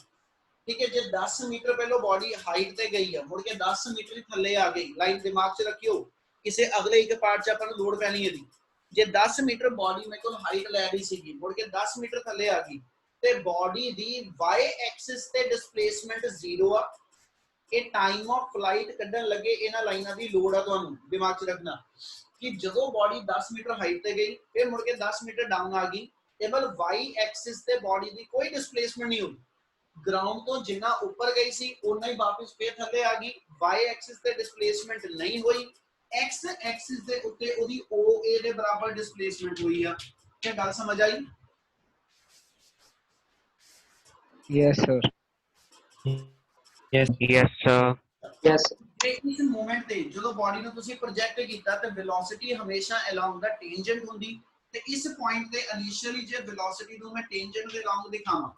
ਠੀਕ ਹੈ? ਜੇ 10 ਮੀਟਰ ਪਹਿਲਾਂ ਬਾਡੀ ਹਾਈਟ ਤੇ ਗਈ ਆ, ਮੁੜ ਕੇ 10 ਮੀਟਰ ਥੱਲੇ ਆ ਗਈ, ਲਾਈਨ ਦਿਮਾਗ 'ਚ ਰੱਖਿਓ, ਕਿਸੇ ਅਗਲੇ ਇੱਕ ਪਾਰਟ 'ਚ ਆਪਾਂ ਨੂੰ ਲੋਡ ਪੈਣੀ ਇਹਦੀ। ਜੇ 10 ਮੀਟਰ ਬਾਡੀ ਮੇਰੇ ਕੋਲ ਹਾਈਟ ਲੈ ਰਹੀ ਸੀਗੀ, ਮੁੜ ਕੇ 10 ਮੀਟਰ ਥੱਲੇ ਆ ਗਈ ਤੇ ਬਾਡੀ ਦੀ y ਐਕਸਿਸ ਤੇ ਡਿਸਪਲੇਸਮੈਂਟ 0 ਆ। ਇਹ ਟਾਈਮ ਆਫ ਫਲਾਈਟ ਕੱਢਣ ਲੱਗੇ ਇਹਨਾਂ ਲਾਈਨਾਂ ਦੀ ਲੋੜ ਆ, ਤੁਹਾਨੂੰ ਦਿਮਾਗ 'ਚ ਰੱਖਣਾ ਕਿ ਜਦੋਂ ਬਾਡੀ 10 ਮੀਟਰ ਹਾਈਟ ਤੇ ਗਈ ਫਿਰ ਮੁੜ ਕੇ 10 ਮੀਟਰ ਡਾਊਨ ਆ ਗਈ, ਕੇਵਲ y ਐਕਸਿਸ ਤੇ ਬਾਡੀ ਦੀ ਕੋਈ ਡਿਸਪਲੇਸਮੈਂਟ ਨਹੀਂ ਹੋਈ। ਗਰਾਊਂਡ ਤੋਂ ਜਿੰਨਾ ਉੱਪਰ ਗਈ ਸੀ ਉਨਾ ਹੀ ਵਾਪਸ ਫੇਰ ਥੱਲੇ ਆ ਗਈ, y ਐਕਸਿਸ ਤੇ ਡਿਸਪਲੇਸਮੈਂਟ ਨਹੀਂ ਹੋਈ, x ਐਕਸਿਸ ਦੇ ਉੱਤੇ ਉਹਦੀ OA ਦੇ ਬਰਾਬਰ ਡਿਸਪਲੇਸਮੈਂਟ ਹੋਈ ਆ। ਕੀ ਗੱਲ ਸਮਝ ਆਈ? Yes, sir. Yes, yes, sir. Yes. ਤੇ ਇਸ ਮੂਵਮੈਂਟ ਤੇ ਜਦੋਂ ਬਾਡੀ ਨੂੰ ਤੁਸੀਂ ਪ੍ਰੋਜੈਕਟ ਕੀਤਾ ਤੇ ਵੈਲੋਸਿਟੀ ਹਮੇਸ਼ਾ ਅਲੋਂਗ ਦਾ ਟੈਂਜੈਂਟ ਹੁੰਦੀ, ਤੇ ਇਸ ਪੁਆਇੰਟ ਤੇ ਇਨੀਸ਼ੀਅਲੀ ਜੇ ਵੈਲੋਸਿਟੀ ਨੂੰ ਮੈਂ ਟੈਂਜੈਂਟ ਦੇ ਅਲੋਂਗ ਦਿਖਾਵਾਂ,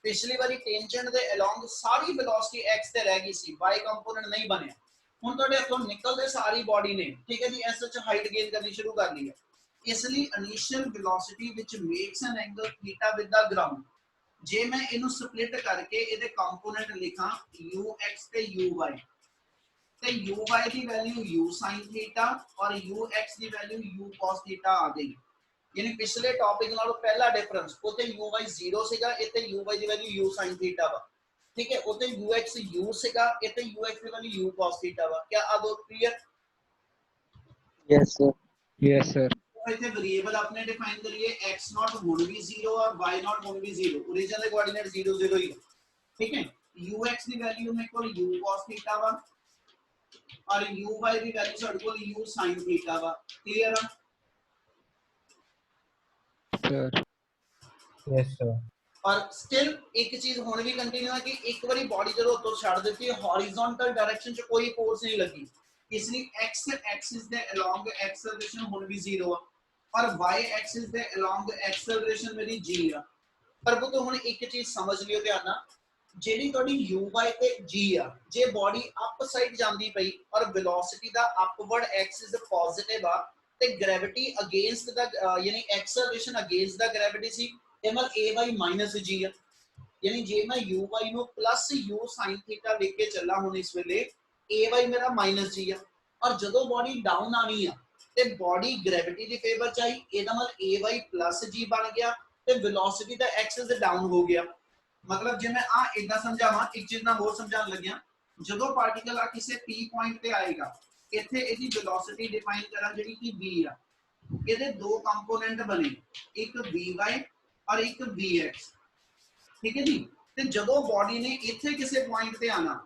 ਪਿਛਲੀ ਵਾਰੀ ਟੈਂਜੈਂਟ ਦੇ ਅਲੋਂਗ ਸਾਰੀ ਵੈਲੋਸਿਟੀ x ਤੇ ਰਹਿ ਗਈ ਸੀ, y ਕੰਪੋਨੈਂਟ ਨਹੀਂ ਬਣਿਆ। ਹੁਣ ਤੁਹਾਡੇ ਹੱਥੋਂ ਨਿਕਲਦੇ ਸਾਰੀ ਬਾਡੀ ਨੇ, ਠੀਕ ਹੈ ਜੀ, ਐਸ ਚ ਹਾਈਟ ਗੇਨ ਕਰਨੀ ਸ਼ੁਰੂ ਕਰ ਲਈ ਹੈ। ਇਸ ਲਈ ਇਨੀਸ਼ੀਅਲ ਵੈਲੋਸਿਟੀ ਵਿੱਚ makes N angle theta with the ground. ਜੇ ਮੈਂ ਇਹਨੂੰ ਸਪਲਿਟ ਕਰਕੇ ਇਹਦੇ ਕੰਪੋਨੈਂਟ ਲਿਖਾਂ ux ਤੇ uy, ਤੇ uy ਦੀ ਵੈਲਿਊ u sin ਥੀਟਾ ਔਰ ux ਦੀ ਵੈਲਿਊ u cos ਥੀਟਾ ਆ ਗਈ। यानी पिछले टॉपिक नालों पहला डिफरेंस उते uy 0 ਸੀਗਾ, ਇੱਥੇ uy ਦੀ ਵੈਲਿਊ u sin ਥੀਟਾ ਵਾ, ਠੀਕ ਹੈ। ਉਤੇ ux u ਸੀਗਾ, ਇੱਥੇ ux ਦੀ ਵੈਲਿਊ u cos ਥੀਟਾ ਵਾ। क्या ਆ ਦੋ clear? yes sir, Yes, sir. ਇੱਥੇ वेरिएबल आपने डिफाइन करिए, x0 ਹੁਣ ਵੀ 0 ਆ, y0 ਹੁਣ ਵੀ 0, ओरिजिनल ਦੇ कोऑर्डिनेट 0 0 ही है, ठीक है। ux ਦੀ ਵੈਲਿਊ ਮੇਰੇ ਕੋਲ u cos ਥੀਟਾ ਵਾ ਔਰ uy ਦੀ ਵੈਲਿਊ ਸਾਡੇ ਕੋਲ u sin ਥੀਟਾ ਵਾ। क्लियर है? Sir. yes sir और स्टिल एक चीज हुण भी कंटिन्यू है कि एक बारी बॉडी जदों उत्तों छड़ दित्ती है, हॉरिजॉन्टल डायरेक्शन च कोई फोर्स नहीं लगी, इसलिए x एक्सिस दे अलोंग एक्सेलरेशन हुण भी 0 है और y एक्सिस दे अलोंग एक्सेलरेशन मेरी g है। पर वो तो हुण एक चीज समझ लियो ध्यान नाल, ਜਿਹੜੀ ਤੁਹਾਡੀ uy ਤੇ g ਆ, ਜੇ ਬॉडी ਅਪ ਸਾਈਡ ਜਾਂਦੀ ਪਈ ਔਰ ਵੈਲੋਸਿਟੀ ਦਾ ਅਪਵਰਡ ਐਕਸਿਸ ਪੋਜ਼ਿਟਿਵ ਆ ਤੇ ਗ੍ਰੈਵਿਟੀ ਅਗੇਂਸਟ ਦਾ ਯਾਨੀ ਐਕਸਲਰੇਸ਼ਨ ਅਗੇਂਸਟ ਦਾ ਗ੍ਰੈਵਿਟੀ ਸੀ, ਇਹ ਮਤਲਬ ay ਮਾਈਨਸ g ਆ। ਯਾਨੀ ਜੇ ਮੈਂ uy ਨੂੰ ਪਲੱਸ u sin ਥੀਟਾ ਲਿਖ ਕੇ ਚੱਲਾ ਹੁਣ ਇਸ ਵੇਲੇ ay ਮੇਰਾ ਮਾਈਨਸ g ਆ, ਔਰ ਜਦੋਂ ਬॉडी ਡਾਊਨ ਆਣੀ ਆ ਤੇ ਬॉडी ਗ੍ਰੈਵਿਟੀ ਦੀ ਫੇਵਰ ਚ ਆਈ, ਇਹਦਾ ਮਤਲਬ ay ਪਲੱਸ g ਬਣ ਗਿਆ ਤੇ ਵੈਲੋਸਿਟੀ ਦਾ ਐਕਸਿਸ ਡਾਊਨ ਹੋ ਗਿਆ। मतलब जे मैं आ इदा समझावां, एक चीज ना होर समझाने लग्या, जदों पार्टिकल आ किसी p पॉइंट पे आएगा, इत्थे इहदी वेलोसिटी डिफाइन करा जिहड़ी कि v आ, इहदे दो कंपोनेंट बने, एक vy और एक vx, ठीक है जी। ते जदों बॉडी ने इत्थे किसी पॉइंट पे आना,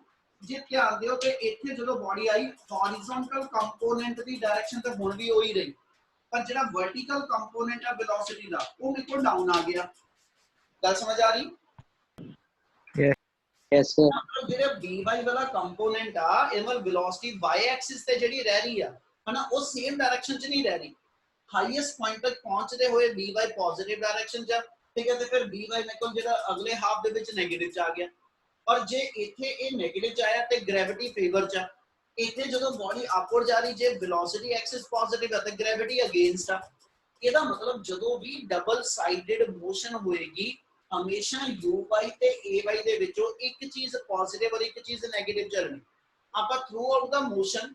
जे ध्यान दिओ कि इत्थे जदों body I horizontal component the direction ते हुण भी हो ही रही, पर जिहड़ा वर्टिकल कंपोनेंट आ वेलोसिटी दा वो मेरे को डाउन आ गया। गल समझ आ रही? yes sir, मतलब ਜਿਹੜੇ vy ਵਾਲਾ ਕੰਪੋਨੈਂਟ ਆ, ਇਹ ਮਤਲਬ ਵੈਲੋਸਿਟੀ y ਐਕਸਿਸ ਤੇ ਜਿਹੜੀ ਰਹਿ ਰਹੀ ਆ ਹਨਾ, ਉਹ ਸੇਮ ਡਾਇਰੈਕਸ਼ਨ ਚ ਨਹੀਂ ਰਹਿ ਰਹੀ। ਹਾਈਐਸਟ ਪੁਆਇੰਟ ਤੱਕ ਪਹੁੰਚਦੇ ਹੋਏ vy ਪੋਜ਼ਿਟਿਵ ਡਾਇਰੈਕਸ਼ਨ ਚ, ਠੀਕ ਹੈ, ਤੇ ਫਿਰ vy ਮੇਰੇ ਕੋਲ ਜਿਹੜਾ ਅਗਲੇ ਹਾਫ ਦੇ ਵਿੱਚ ਨੈਗੇਟਿਵ ਚ ਆ ਗਿਆ। ਔਰ ਜੇ ਇੱਥੇ ਇਹ ਨੈਗੇਟਿਵ ਚ ਆਇਆ ਤੇ ਗ੍ਰੈਵਿਟੀ ਫੇਵਰ ਚ ਆ, ਇੱਥੇ ਜਦੋਂ ਬॉडी ਅਪਵਰਡ ਜਾ ਰਹੀ, ਜੇ ਵੈਲੋਸਿਟੀ ਐਕਸਿਸ ਪੋਜ਼ਿਟਿਵ ਹੈ ਤੇ ਗ੍ਰੈਵਿਟੀ ਅਗੇਂਸਟ ਆ। ਇਹਦਾ ਮਤਲਬ ਜਦੋਂ ਵੀ ਡਬਲ ਸਾਈਡਡ ਮੋਸ਼ਨ ਹੋਏਗੀ, हमेशा uy ਤੇ ay ਦੇ ਵਿੱਚੋਂ ਇੱਕ ਚੀਜ਼ ਪੋਜ਼ਿਟਿਵ ਔਰ ਇੱਕ ਚੀਜ਼ ਨੈਗੇਟਿਵ ਚੱਲਣੀ। ਆਪਾਂ ਥਰੂ ਆਊਟ ਦਾ ਮੋਸ਼ਨ